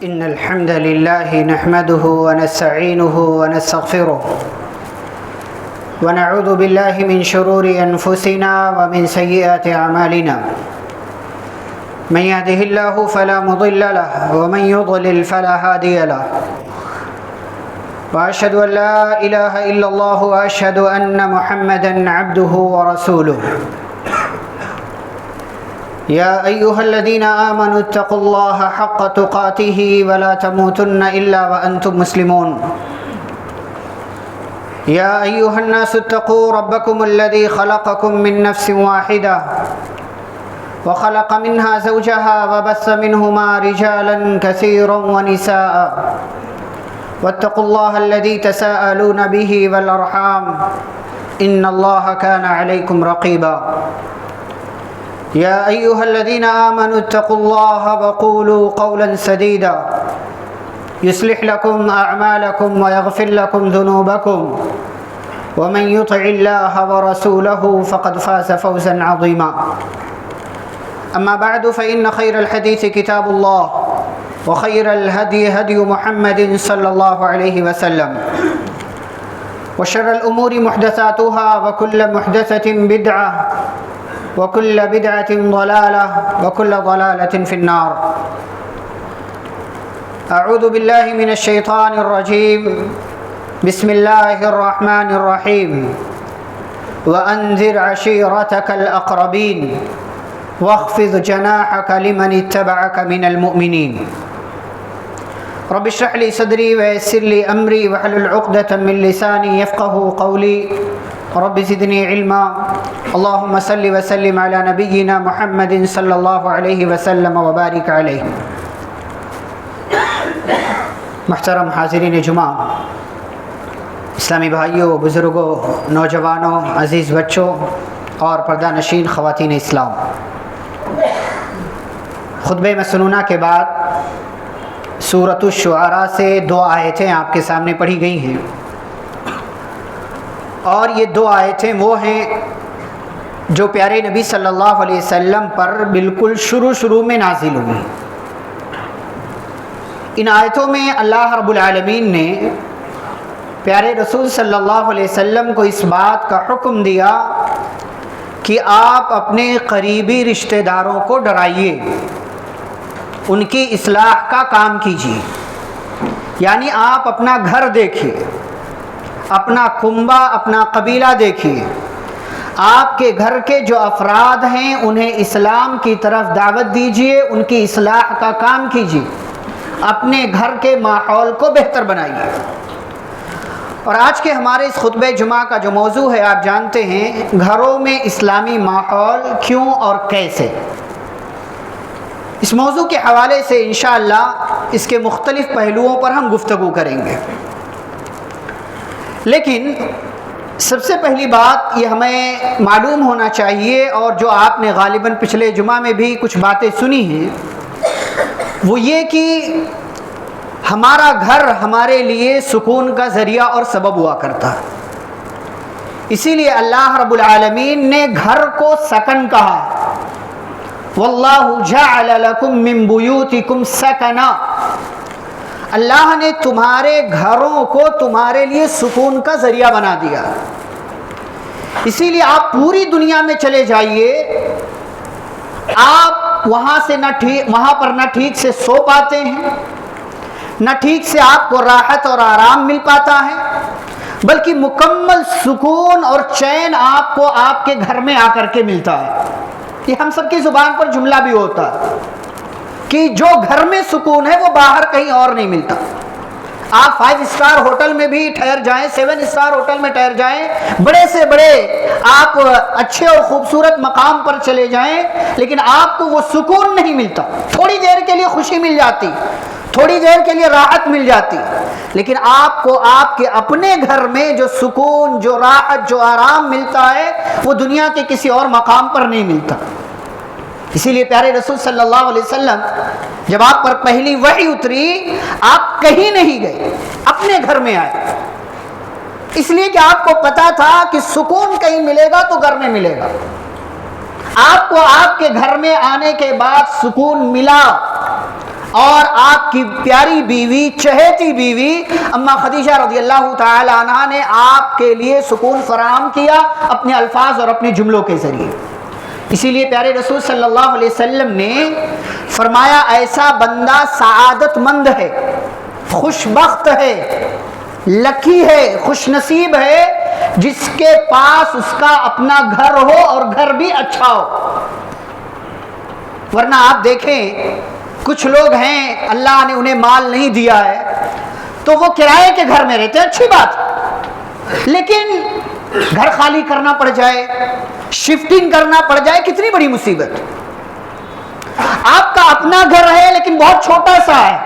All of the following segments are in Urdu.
إن الحمد لله نحمده ونستعينه ونستغفره ونعوذ بالله من شرور أنفسنا ومن سيئات أعمالنا من يهده الله فلا مضل له ومن يضلل فلا هادي له وأشهد أن لا إله إلا الله وأشهد أن محمدا عبده ورسوله يا أيها الذين آمنوا اتقوا الله حق تقاته ولا تموتن إلا وأنتم مسلمون يا أيها الناس اتقوا ربكم الذي خلقكم من نفس واحدة وخلق منها زوجها وبث منهما رجالا كثيرا ونساء واتقوا الله الذي تساءلون به والأرحام إن الله كان عليكم رقيبا يا أيها الذين آمنوا اتقوا الله وقولوا قولا سديدا يصلح لكم أعمالكم ويغفر لكم ذنوبكم ومن يطع الله ورسوله فقد فاز فوزا عظيما أما بعد فإن خير الحديث كتاب الله وخير الهدي هدي محمد صلى الله عليه وسلم وشر الأمور محدثاتها وكل محدثة بدعة وكل بدعة ضلالة وكل ضلالة في النار أعوذ بالله من الشيطان الرجيم بسم الله الرحمن الرحيم وأنذر عشيرتك الأقربين واخفض جناحك لمن اتبعك من المؤمنين رب اشرح لي صدري ويسر لي أمري واحلل عقدة من لساني يفقهوا قولي رب زدني علما اللهم صل وسلم على نبينا محمد صلی اللہ علیہ وسلم وبارک علیہ۔ محترم حاضرین جمعہ، اسلامی بھائیوں، بزرگوں، نوجوانوں، عزیز بچوں اور پردہ نشین خواتین اسلام، خطبہ مسنونہ کے بعد سورۃ الشعراء سے 2 آیتیں آپ کے سامنے پڑھی گئی ہیں، اور یہ 2 آیتیں وہ ہیں جو پیارے نبی صلی اللہ علیہ وسلم پر بالکل شروع میں نازل ہوئی۔ ان آیتوں میں اللہ رب العالمین نے پیارے رسول صلی اللہ علیہ وسلم کو اس بات کا حکم دیا کہ آپ اپنے قریبی رشتہ داروں کو ڈرائیے، ان کی اصلاح کا کام کیجیے، یعنی آپ اپنا گھر دیکھیے، اپنا کنبہ، اپنا قبیلہ دیکھیے، آپ کے گھر کے جو افراد ہیں انہیں اسلام کی طرف دعوت دیجیے، ان کی اصلاح کا کام کیجیے، اپنے گھر کے ماحول کو بہتر بنائیے۔ اور آج کے ہمارے اس خطبہ جمعہ کا جو موضوع ہے آپ جانتے ہیں، گھروں میں اسلامی ماحول کیوں اور کیسے۔ اس موضوع کے حوالے سے انشاءاللہ اس کے مختلف پہلوؤں پر ہم گفتگو کریں گے، لیکن سب سے پہلی بات یہ ہمیں معلوم ہونا چاہیے، اور جو آپ نے غالباً پچھلے جمعہ میں بھی کچھ باتیں سنی ہیں، وہ یہ کہ ہمارا گھر ہمارے لیے سکون کا ذریعہ اور سبب ہوا کرتا ہے۔ اسی لیے اللہ رب العالمین نے گھر کو سکن کہا، واللہ جعل لکم من بیوتکم سکنا، اللہ نے تمہارے گھروں کو تمہارے لیے سکون کا ذریعہ بنا دیا۔ اسی لیے آپ پوری دنیا میں چلے جائیے، آپ وہاں پر نہ ٹھیک سے سو پاتے ہیں، نہ ٹھیک سے آپ کو راحت اور آرام مل پاتا ہے، بلکہ مکمل سکون اور چین آپ کو آپ کے گھر میں آ کر کے ملتا ہے۔ یہ ہم سب کی زبان پر جملہ بھی ہوتا ہے کہ جو گھر میں سکون ہے وہ باہر کہیں اور نہیں ملتا۔ آپ 5 اسٹار ہوٹل میں بھی ٹھہر جائیں، 7 اسٹار ہوٹل میں ٹھہر جائیں، بڑے سے بڑے آپ اچھے اور خوبصورت مقام پر چلے جائیں، لیکن آپ کو وہ سکون نہیں ملتا۔ تھوڑی دیر کے لیے خوشی مل جاتی، تھوڑی دیر کے لیے راحت مل جاتی، لیکن آپ کو آپ کے اپنے گھر میں جو سکون، جو راحت، جو آرام ملتا ہے وہ دنیا کے کسی اور مقام پر نہیں ملتا۔ اسی لیے پیارے رسول صلی اللہ علیہ وسلم جب آپ پر پہلی وحی اتری، آپ کہیں نہیں گئے، اپنے گھر میں آئے، اس لیے کہ آپ کو پتا تھا کہ سکون کہیں ملے گا تو گھر میں ملے گا۔ آپ کو آپ کے گھر میں آنے کے بعد سکون ملا، اور آپ کی پیاری بیوی، چہیتی بیوی اما خدیجہ رضی اللہ تعالی عنہا نے آپ کے لیے سکون فراہم کیا اپنے الفاظ اور اپنے جملوں کے ذریعے۔ اسی لیے پیارے رسول صلی اللہ علیہ وسلم نے فرمایا ایسا بندہ سعادت مند ہے، خوش بخت ہے، لکی ہے، خوش نصیب ہے، جس کے پاس اس کا اپنا گھر ہو اور گھر بھی اچھا ہو۔ ورنہ آپ دیکھیں کچھ لوگ ہیں اللہ نے انہیں مال نہیں دیا ہے تو وہ کرائے کے گھر میں رہتے ہیں، اچھی بات، لیکن گھر خالی کرنا پڑ جائے، شفٹنگ کرنا پڑ جائے، کتنی بڑی مصیبت۔ آپ کا اپنا گھر ہے لیکن بہت چھوٹا سا ہے،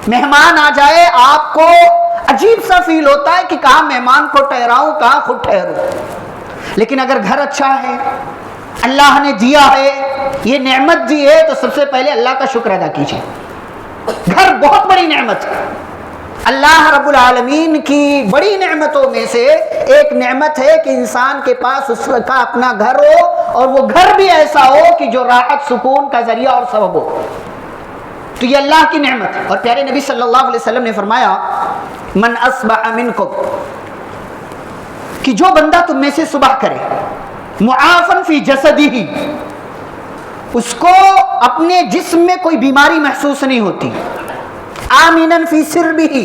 مہمان آ جائے آپ کو عجیب سا فیل ہوتا ہے کہ کہاں مہمان کو ٹھہراؤں، کہاں خود ٹھہروں۔ لیکن اگر گھر اچھا ہے، اللہ نے دیا ہے، یہ نعمت دی ہے، تو سب سے پہلے اللہ کا شکر ادا کیجیے۔ گھر بہت بڑی نعمت ہے، اللہ رب العالمین کی بڑی نعمتوں میں سے ایک نعمت ہے کہ انسان کے پاس اس کا اپنا گھر ہو، اور وہ گھر بھی ایسا ہو کہ جو راحت سکون کا ذریعہ اور سبب ہو۔ تو یہ اللہ کی نعمت ہے۔ اور پیارے نبی صلی اللہ علیہ وسلم نے فرمایا من اصبح منکم، کہ جو بندہ تم میں سے صبح کرے معافن فی جسدہ، اس کو اپنے جسم میں کوئی بیماری محسوس نہیں ہوتی، آمینن فی سربہ،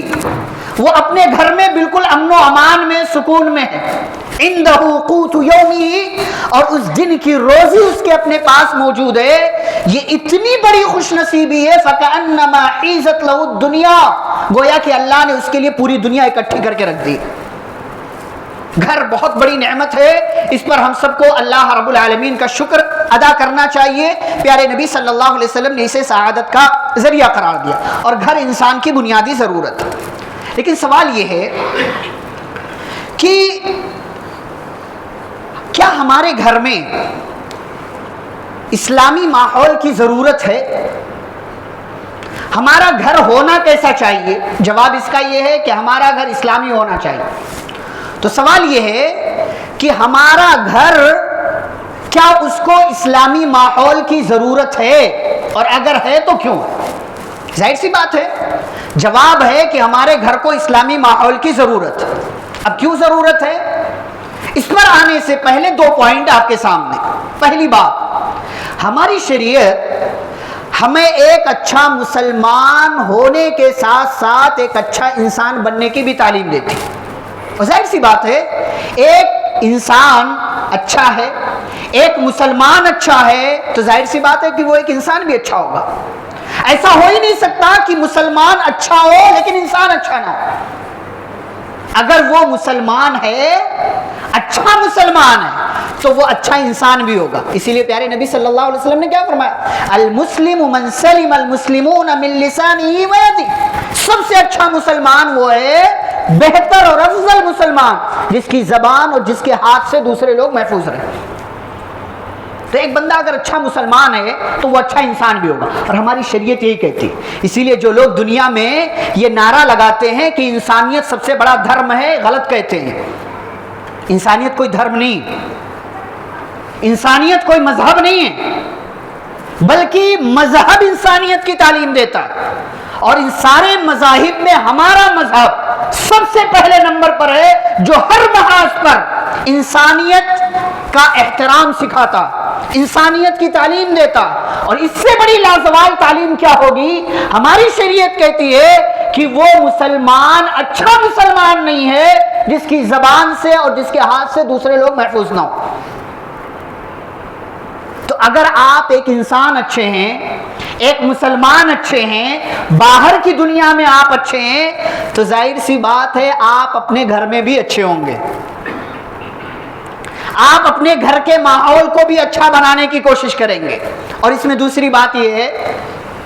وہ اپنے گھر میں بالکل امن و امان میں، سکون میں ہے، عندہ قوت یومہ، اور اس دن کی روزی اس کے اپنے پاس موجود ہے، یہ اتنی بڑی خوش نصیبی ہے فکأنما حیزت لہ الدنیا، گویا کہ اللہ نے اس کے لیے پوری دنیا اکٹھی کر کے رکھ دی۔ گھر بہت بڑی نعمت ہے، اس پر ہم سب کو اللہ رب العالمین کا شکر ادا کرنا چاہیے۔ پیارے نبی صلی اللہ علیہ وسلم نے اسے سعادت کا ذریعہ قرار دیا، اور گھر انسان کی بنیادی ضرورت ہے۔ لیکن سوال یہ ہے کہ کیا ہمارے گھر میں اسلامی ماحول کی ضرورت ہے؟ ہمارا گھر ہونا کیسا چاہیے؟ جواب اس کا یہ ہے کہ ہمارا گھر اسلامی ہونا چاہیے۔ تو سوال یہ ہے کہ ہمارا گھر کیا اس کو اسلامی ماحول کی ضرورت ہے، اور اگر ہے تو کیوں؟ ظاہر سی بات ہے، جواب ہے کہ ہمارے گھر کو اسلامی ماحول کی ضرورت ہے۔ اب کیوں ضرورت ہے؟ اس پر آنے سے پہلے دو پوائنٹ آپ کے سامنے۔ پہلی بات، ہماری شریعت ہمیں ایک اچھا مسلمان ہونے کے ساتھ ساتھ ایک اچھا انسان بننے کی بھی تعلیم دیتی ہے۔ اور ظاہر سی بات ہے، ایک انسان اچھا ہے، ایک مسلمان اچھا ہے، تو ظاہر سی بات ہے کہ وہ ایک انسان بھی اچھا ہوگا۔ ایسا ہو ہی نہیں سکتا کہ مسلمان اچھا ہو لیکن انسان اچھا نہ ہو۔ اگر وہ مسلمان ہے، اچھا مسلمان ہے، تو وہ اچھا انسان بھی ہوگا۔ اسی لیے پیارے نبی صلی اللہ علیہ وسلم نے کیا فرمایا؟ المسلم من سلم المسلمون من لسانہ ویدہ، سب سے اچھا مسلمان وہ ہے، بہتر اور افضل مسلمان، جس کی زبان اور جس کے ہاتھ سے دوسرے لوگ محفوظ رہیں۔ تو ایک بندہ اگر اچھا مسلمان ہے تو وہ اچھا انسان بھی ہوگا، اور ہماری شریعت یہی کہتی ہے۔ اسی لیے جو لوگ دنیا میں یہ نعرہ لگاتے ہیں کہ انسانیت سب سے بڑا دھرم ہے، غلط کہتے ہیں۔ انسانیت کوئی دھرم نہیں، انسانیت کوئی مذہب نہیں ہے، بلکہ مذہب انسانیت کی تعلیم دیتا ہے، اور ان سارے مذاہب میں ہمارا مذہب سب سے پہلے نمبر پر ہے، جو ہر محاذ پر انسانیت کا احترام سکھاتا، انسانیت کی تعلیم دیتا۔ اور اس سے بڑی لازوال تعلیم کیا ہوگی؟ ہماری شریعت کہتی ہے کہ وہ مسلمان اچھا مسلمان نہیں ہے جس کی زبان سے اور جس کے ہاتھ سے دوسرے لوگ محفوظ نہ ہو۔ تو اگر آپ ایک انسان اچھے ہیں، ایک مسلمان اچھے ہیں، باہر کی دنیا میں آپ اچھے ہیں، تو ظاہر سی بات ہے آپ اپنے گھر میں بھی اچھے ہوں گے، آپ اپنے گھر کے ماحول کو بھی اچھا بنانے کی کوشش کریں گے۔ اور اس میں دوسری بات یہ ہے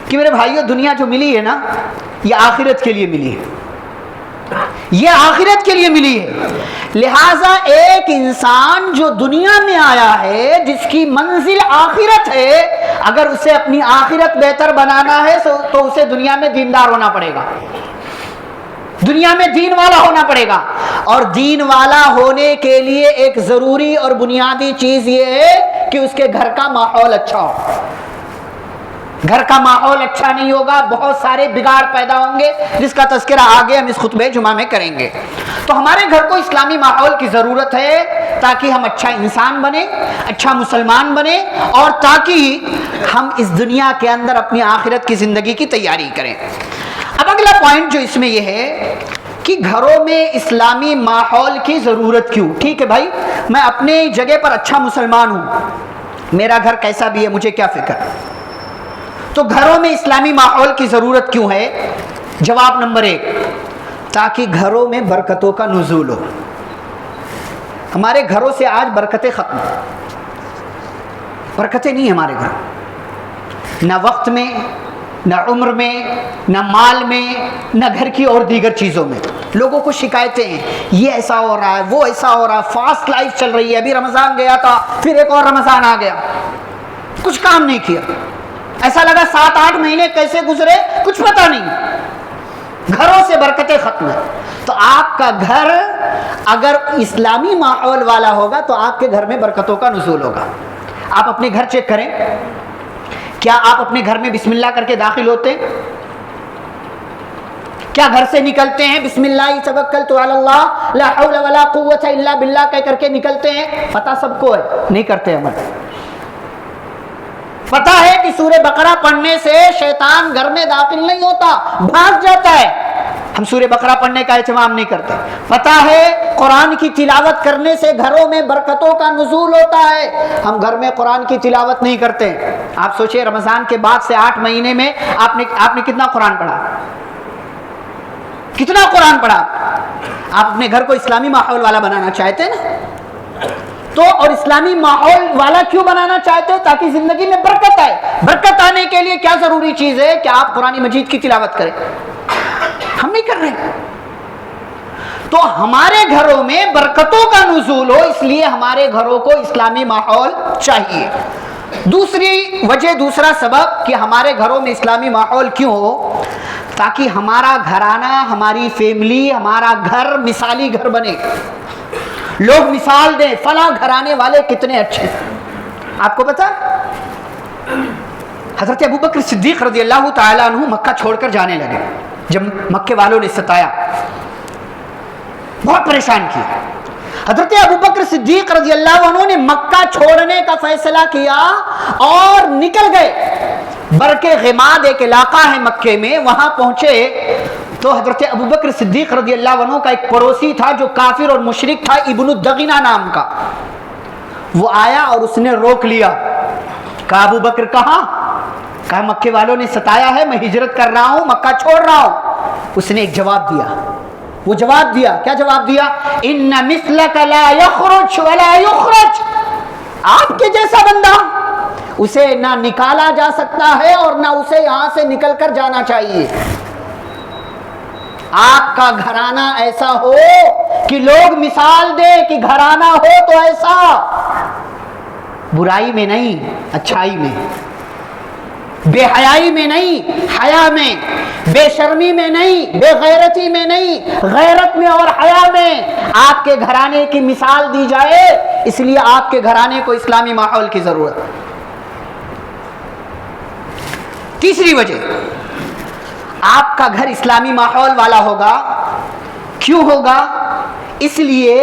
کہ میرے بھائیو، دنیا جو ملی ہے نا، یہ آخرت کے لیے ملی ہے، یہ آخرت کے لیے ملی ہے۔ لہٰذا ایک انسان جو دنیا میں آیا ہے، جس کی منزل آخرت ہے، اگر اسے اپنی آخرت بہتر بنانا ہے تو اسے دنیا میں دیندار ہونا پڑے گا، دنیا میں دین والا ہونا پڑے گا۔ اور دین والا ہونے کے لیے ایک ضروری اور بنیادی چیز یہ ہے کہ اس کے گھر کا ماحول اچھا ہو۔ گھر کا ماحول اچھا نہیں ہوگا، بہت سارے بگاڑ پیدا ہوں گے، جس کا تذکرہ آگے ہم اس خطبہ جمعہ میں کریں گے۔ تو ہمارے گھر کو اسلامی ماحول کی ضرورت ہے تاکہ ہم اچھا انسان بنیں، اچھا مسلمان بنیں، اور تاکہ ہم اس دنیا کے اندر اپنی آخرت کی زندگی کی تیاری کریں۔ اب اگلا پوائنٹ جو اس میں یہ ہے کہ گھروں میں اسلامی ماحول کی ضرورت کیوں؟ ٹھیک ہے بھائی، میں اپنے جگہ پر اچھا مسلمان ہوں، میرا گھر کیسا بھی ہے مجھے کیا فکر، تو گھروں میں اسلامی ماحول کی ضرورت کیوں ہے؟ جواب نمبر 1، تاکہ گھروں میں برکتوں کا نزول ہو۔ ہمارے گھروں سے آج برکتیں ختم، برکتیں نہیں ہمارے گھر، نہ وقت میں، نہ عمر میں، نہ مال میں، نہ گھر کی اور دیگر چیزوں میں۔ لوگوں کو شکایتیں ہیں، یہ ایسا ہو رہا ہے، وہ ایسا ہو رہا ہے، فاسٹ لائف چل رہی ہے، ابھی رمضان گیا تھا پھر ایک اور رمضان آ گیا، کچھ کام نہیں کیا، ایسا لگا 7-8 مہینے کیسے گزرے کچھ پتہ نہیں، گھروں سے برکتیں ختم ہیں۔ تو آپ کا گھر اگر اسلامی ماحول والا ہوگا تو آپ کے گھر میں برکتوں کا نزول ہوگا۔ آپ اپنے گھر چیک کریں، کیا آپ اپنے گھر میں بسم اللہ کر کے داخل ہوتے ہیں؟ کیا گھر سے نکلتے ہیں بسم اللہ توکلت علی اللہ لا حول ولا قوت الا باللہ کہہ کر کے نکلتے ہیں؟ پتہ سب کو ہے، نہیں کرتے عمل۔ پتہ ہے کہ سورہ بقرہ پڑھنے سے شیطان گھر میں داخل نہیں ہوتا، بھاگ جاتا ہے، ہم سورہ بقرہ پڑھنے کا اہتمام نہیں کرتے۔ پتہ ہے قرآن کی تلاوت کرنے سے گھروں میں برکتوں کا نزول ہوتا ہے، ہم گھر میں قرآن کی تلاوت نہیں کرتے۔ آپ سوچیں رمضان کے بعد سے 8 مہینے میں آپ نے کتنا قرآن پڑھا؟ کتنا قرآن پڑھا؟ آپ اپنے گھر کو اسلامی ماحول والا بنانا چاہتے ہیں نا، تو اور اسلامی ماحول والا کیوں بنانا چاہتے ہیں؟ تاکہ زندگی میں برکت آئے۔ برکت آنے کے لیے کیا ضروری چیز ہے؟ کہ آپ قرآن مجید کی تلاوت کریں، ہم نہیں کر رہے۔ تو ہمارے گھروں میں برکتوں کا نزول ہو، اس لیے ہمارے گھروں کو اسلامی ماحول چاہیے۔ دوسری وجہ، دوسرا سبب کہ ہمارے گھروں میں اسلامی ماحول کیوں ہو، تاکہ ہمارا گھرانہ، ہماری فیملی، ہمارا گھر مثالی گھر بنے، لوگ مثال دیں فلاں گھرانے والے کتنے اچھے۔ آپ کو پتا حضرت ابوبکر صدیق رضی اللہ تعالیٰ عنہ مکہ چھوڑ کر جانے لگے، جب مکے والوں نے ستایا، بہت پریشان کیا، حضرت ابوبکر صدیق رضی اللہ عنہ نے مکہ چھوڑنے کا فیصلہ کیا اور نکل گئے۔ برکے غماد ایک علاقہ ہے مکے میں، وہاں پہنچے تو حضرت ابوبکر صدیق رضی اللہ عنہ کا ایک پڑوسی تھا جو کافر اور مشرک تھا، ابن الدغینہ نام کا، وہ آیا اور اس نے روک لیا، کہا ابوبکر کہاں؟ کہا مکے والوں نے ستایا ہے، میں ہجرت کر رہا ہوں، مکہ چھوڑ رہا ہوں۔ اس نے ایک جواب دیا، وہ جواب دیا، کیا جواب دیا؟ ان مثلک لا یخرج ولا یخرج، آپ کے جیسا بندہ اسے نہ نکالا جا سکتا ہے اور نہ اسے یہاں سے نکل کر جانا چاہیے۔ آپ کا گھرانہ ایسا ہو کہ لوگ مثال دے کہ گھرانہ ہو تو ایسا، برائی میں نہیں اچھائی میں، بے حیائی میں نہیں حیا میں، بے شرمی میں نہیں بے غیرتی میں نہیں غیرت میں اور حیا میں آپ کے گھرانے کی مثال دی جائے۔ اس لیے آپ کے گھرانے کو اسلامی ماحول کی ضرورت۔ تیسری وجہ، آپ کا گھر اسلامی ماحول والا ہوگا، کیوں ہوگا؟ اس لیے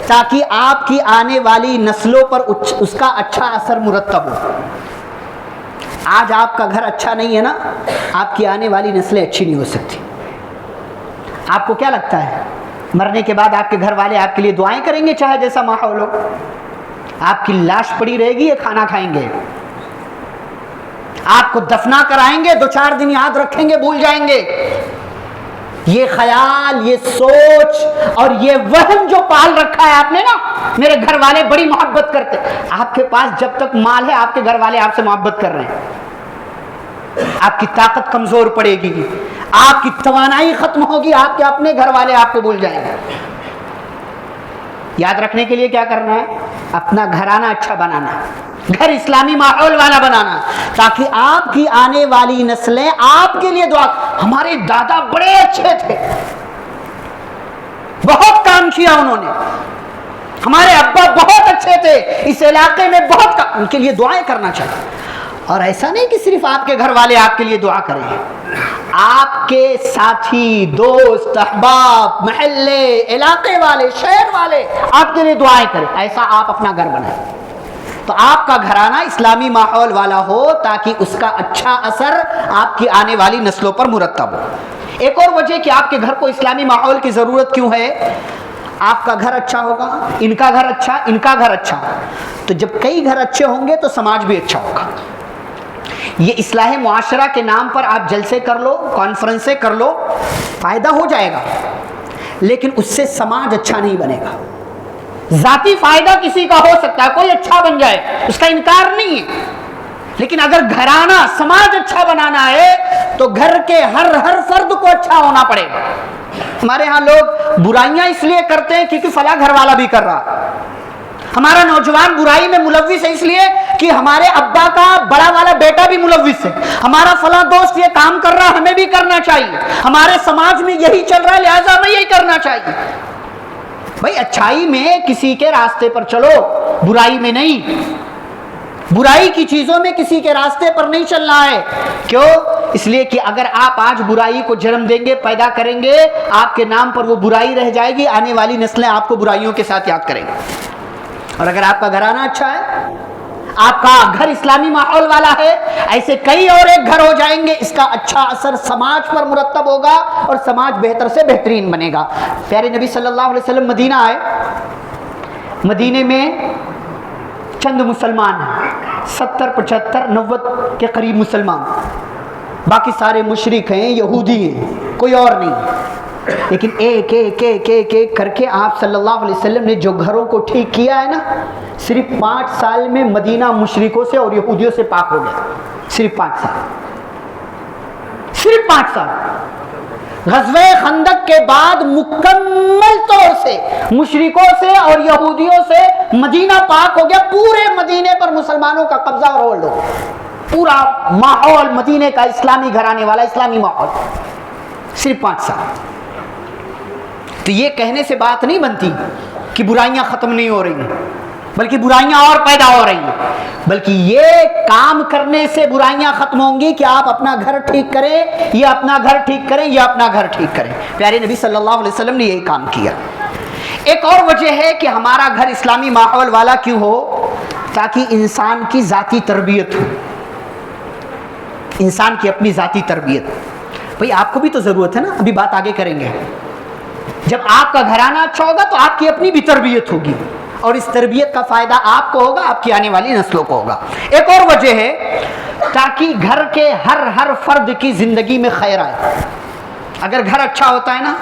تاکہ آپ کی آنے والی نسلوں پر اس کا اچھا اثر مرتب ہو۔ آج آپ کا گھر اچھا نہیں ہے نا، آپ کی آنے والی نسلیں اچھی نہیں ہو سکتی۔ آپ کو کیا لگتا ہے مرنے کے بعد آپ کے گھر والے آپ کے لیے دعائیں کریں گے چاہے جیسا ماحول ہو؟ آپ کی لاش پڑی رہے گی یا کھانا کھائیں گے؟ آپ کو دفنا کرائیں گے، 2-4 دن یاد رکھیں گے، بھول جائیں گے؟ یہ خیال، یہ سوچ اور یہ وہم جو پال رکھا ہے آپ نے نا، میرے گھر والے بڑی محبت کرتے، آپ کے پاس جب تک مال ہے آپ کے گھر والے آپ سے محبت کر رہے ہیں، آپ کی طاقت کمزور پڑے گی، آپ کی توانائی ختم ہوگی، آپ کے اپنے گھر والے آپ کو بھول جائیں گے۔ یاد رکھنے کے لیے کیا کرنا ہے؟ اپنا گھرانہ اچھا بنانا، گھر اسلامی ماحول والا بنانا، تاکہ آپ کی آنے والی نسلیں آپ کے لیے دعا۔ ہمارے دادا بڑے اچھے تھے، بہت کام کیا انہوں نے، ہمارے ابا بہت اچھے تھے، اس علاقے میں بہت کام، ان کے لیے دعائیں کرنا چاہیے۔ اور ایسا نہیں کہ صرف آپ کے گھر والے آپ کے لیے دعا کریں، آپ کے ساتھی، دوست، احباب، محلے، علاقے والے، شہر والے آپ کے لیے دعائیں کریں. ایسا آپ اپنا گھر بنائیں تو آپ کا گھرانہ اسلامی ماحول والا ہو، تاکہ اس کا اچھا اثر آپ کی آنے والی نسلوں پر مرتب ہو. ایک اور وجہ کہ آپ کے گھر کو اسلامی ماحول کی ضرورت کیوں ہے، آپ کا گھر اچھا ہوگا، ان کا گھر اچھا، ان کا گھر اچھا، تو جب کئی گھر اچھے ہوں گے تو سماج بھی اچھا ہوگا. یہ اصلاح معاشرہ کے نام پر آپ جلسے کر لو، کانفرنسیں کر لو، فائدہ ہو جائے گا، لیکن اس سے سماج اچھا نہیں بنے گا. ذاتی فائدہ کسی کا ہو سکتا ہے، کوئی اچھا بن جائے، اس کا انکار نہیں ہے، لیکن اگر گھرانہ، سماج اچھا بنانا ہے تو گھر کے ہر فرد کو اچھا ہونا پڑے گا. ہمارے ہاں لوگ برائیاں اس لیے کرتے ہیں کیونکہ فلاں گھر والا بھی کر رہا، ہمارا نوجوان برائی میں ملوث ہے اس لیے کہ ہمارے ابا کا بڑا والا بیٹا بھی ملوث ہے، ہمارا فلاں دوست یہ کام کر رہا، ہمیں بھی کرنا چاہیے، ہمارے سماج میں یہی چل رہا ہے لہذا ہمیں یہی کرنا چاہیے. بھائی اچھائی میں کسی کے راستے پر چلو، برائی میں نہیں، برائی کی چیزوں میں کسی کے راستے پر نہیں چلنا ہے. کیوں؟ اس لیے کہ اگر آپ آج برائی کو جنم دیں گے، پیدا کریں گے، آپ کے نام پر وہ برائی رہ جائے گی، آنے والی نسلیں آپ کو برائیوں کے ساتھ یاد کریں گے. اور اگر آپ کا گھرانہ اچھا ہے، آپ کا گھر اسلامی ماحول والا ہے، ایسے کئی اور ایک گھر ہو جائیں گے، اس کا اچھا اثر سماج پر مرتب ہوگا اور سماج بہتر سے بہترین بنے گا. پیارے نبی صلی اللہ علیہ وسلم مدینہ آئے، مدینے میں چند مسلمان ہیں، 70 75 90 کے قریب مسلمان، باقی سارے مشرک ہیں، یہودی ہیں، کوئی اور نہیں. لیکن ایک ایک ایک ایک ایک کر کے آپ صلی اللہ علیہ وسلم نے جو گھروں کو ٹھیک کیا ہے نا، صرف 5 سال میں مدینہ مشرکوں سے اور یہودیوں سے پاک ہو گیا. صرف 5 سال، صرف 5 سال. غزوہ خندق کے بعد مکمل طور سے مشرکوں سے اور یہودیوں سے مدینہ پاک ہو گیا. پورے مدینے پر مسلمانوں کا قبضہ اور ہولڈ ہو، پورا ماحول مدینے کا اسلامی گھرانے والا اسلامی ماحول. صرف 5 سال. تو یہ کہنے سے بات نہیں بنتی کہ برائیاں ختم نہیں ہو رہی ہیں، بلکہ برائیاں اور پیدا ہو رہی ہیں. بلکہ یہ کام کرنے سے برائیاں ختم ہوں گی کہ آپ اپنا گھر ٹھیک کریں، یہ اپنا گھر ٹھیک کریں، یہ اپنا گھر ٹھیک کریں. پیارے نبی صلی اللہ علیہ وسلم نے یہی کام کیا. ایک اور وجہ ہے کہ ہمارا گھر اسلامی ماحول والا کیوں ہو، تاکہ انسان کی ذاتی تربیت ہو، انسان کی اپنی ذاتی تربیت. بھئی آپ کو بھی تو ضرورت ہے نا، ابھی بات آگے کریں گے. جب آپ کا گھرانہ اچھا ہوگا تو آپ کی اپنی بھی تربیت ہوگی، اور اس تربیت کا فائدہ آپ کو ہوگا، آپ کی آنے والی نسلوں کو ہوگا. ایک اور وجہ ہے تاکہ گھر کے ہر فرد کی زندگی میں خیر آئے. اگر گھر اچھا ہوتا ہے نا،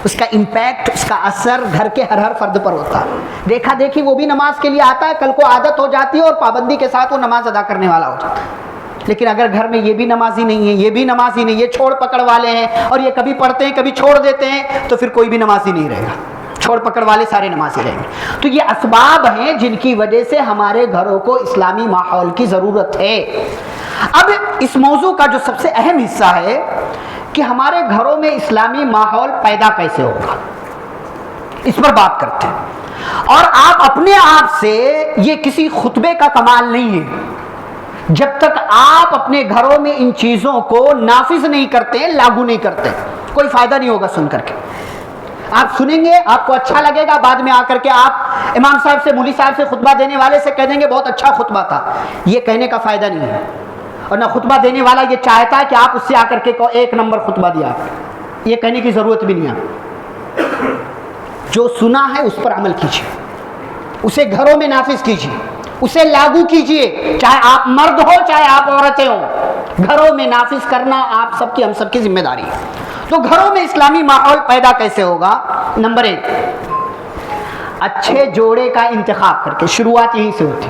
اس کا امپیکٹ، اس کا اثر گھر کے ہر فرد پر ہوتا ہے. دیکھا دیکھی وہ بھی نماز کے لیے آتا ہے، کل کو عادت ہو جاتی ہے اور پابندی کے ساتھ وہ نماز ادا کرنے والا ہو جاتا ہے. لیکن اگر گھر میں یہ بھی نمازی نہیں ہے، یہ بھی نمازی نہیں، یہ چھوڑ پکڑ والے ہیں، اور یہ کبھی پڑھتے ہیں کبھی چھوڑ دیتے ہیں، تو پھر کوئی بھی نمازی نہیں رہے گا. چھوڑ پکڑ والے سارے نمازی رہیں گے. تو یہ اسباب ہیں جن کی وجہ سے ہمارے گھروں کو اسلامی ماحول کی ضرورت ہے. اب اس موضوع کا جو سب سے اہم حصہ ہے کہ ہمارے گھروں میں اسلامی ماحول پیدا کیسے ہوگا، اس پر بات کرتے ہیں. اور آپ اپنے آپ سے، یہ کسی خطبے کا کمال نہیں ہے، جب تک آپ اپنے گھروں میں ان چیزوں کو نافذ نہیں کرتے، لاگو نہیں کرتے، کوئی فائدہ نہیں ہوگا سن کر کے. آپ سنیں گے، آپ کو اچھا لگے گا، بعد میں آ کر کے آپ امام صاحب سے، مولوی صاحب سے، خطبہ دینے والے سے کہہ دیں گے بہت اچھا خطبہ تھا. یہ کہنے کا فائدہ نہیں ہے، اور نہ خطبہ دینے والا یہ چاہتا ہے کہ آپ اس سے آ کر کے ایک نمبر خطبہ دیا. یہ کہنے کی ضرورت بھی نہیں ہے. جو سنا ہے اس پر عمل کیجیے، اسے گھروں میں نافذ کیجیے، اسے لاگو کیجیے، چاہے آپ مرد ہو چاہے آپ عورتیں ہوں. گھروں میں نافذ کرنا آپ سب کی، ہم سب کی ذمہ داری ہے. تو گھروں میں اسلامی ماحول پیدا کیسے ہوگا؟ نمبر 1، اچھے جوڑے کا انتخاب کر کے. شروعات یہیں سے ہوتی.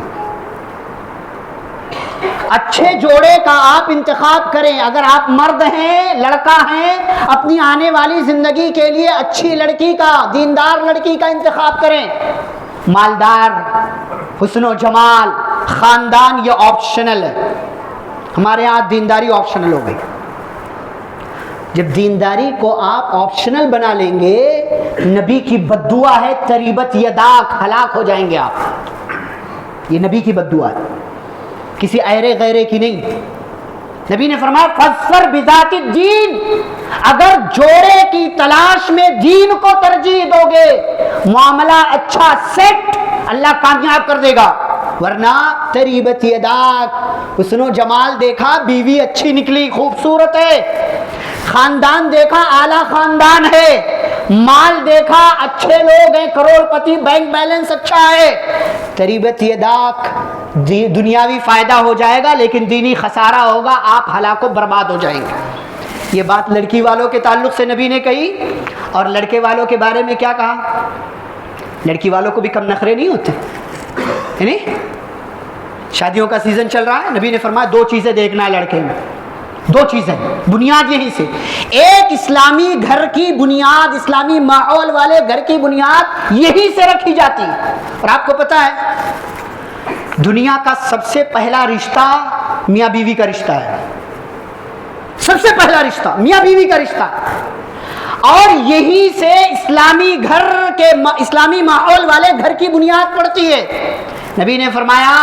اچھے جوڑے کا آپ انتخاب کریں. اگر آپ مرد ہیں، لڑکا ہیں، اپنی آنے والی زندگی کے لیے اچھی لڑکی کا، دیندار لڑکی کا انتخاب کریں. مالدار، حسن و جمال، خاندان یہ آپشنل ہے. ہمارے ہاں دینداری آپشنل ہو گئی. جب دینداری کو آپ آپشنل بنا لیں گے، نبی کی بد دعا ہے تریبت یداک، ہلاک ہو جائیں گے آپ. یہ نبی کی بد دعا ہے کسی ایرے غیرے کی نہیں. نبی نے فرمایا فَاظْفَرْ بِذَاتِ الدِّينِ، اگر جوڑے کی تلاش میں دین کو ترجیح دو گے، معاملہ اچھا سیٹ، اللہ کامیاب کر دے گا. ورنہ تریبت یداک، حسن و جمال دیکھا، بیوی اچھی نکلی، خوبصورت ہے، خاندان دیکھا اعلیٰ خاندان ہے، مال دیکھا اچھے لوگ ہیں، کروڑ پتی، بینک بیلنس اچھا ہے، تریبت یداک، دنیاوی فائدہ ہو جائے گا لیکن دینی خسارہ ہوگا، آپ ہلاک و برباد ہو جائیں گے. یہ بات لڑکی والوں کے تعلق سے نبی نے کہی. اور لڑکے والوں کے بارے میں کیا کہا؟ لڑکی والوں کو بھی کم نخرے نہیں ہوتے، یعنی شادیوں کا سیزن چل رہا ہے. نبی نے فرمایا 2 چیزیں دیکھنا ہے لڑکے میں، 2 چیزیں، بنیاد یہیں سے. ایک اسلامی گھر کی بنیاد، اسلامی ماحول والے گھر کی بنیاد یہیں سے رکھی جاتی ہے. اور آپ کو پتا ہے دنیا کا سب سے پہلا رشتہ میاں بیوی کا رشتہ ہے. سب سے پہلا رشتہ میاں بیوی کا رشتہ، اور یہی سے اسلامی گھر کے، اسلامی ماحول والے گھر کی بنیاد پڑتی ہے. نبی نے فرمایا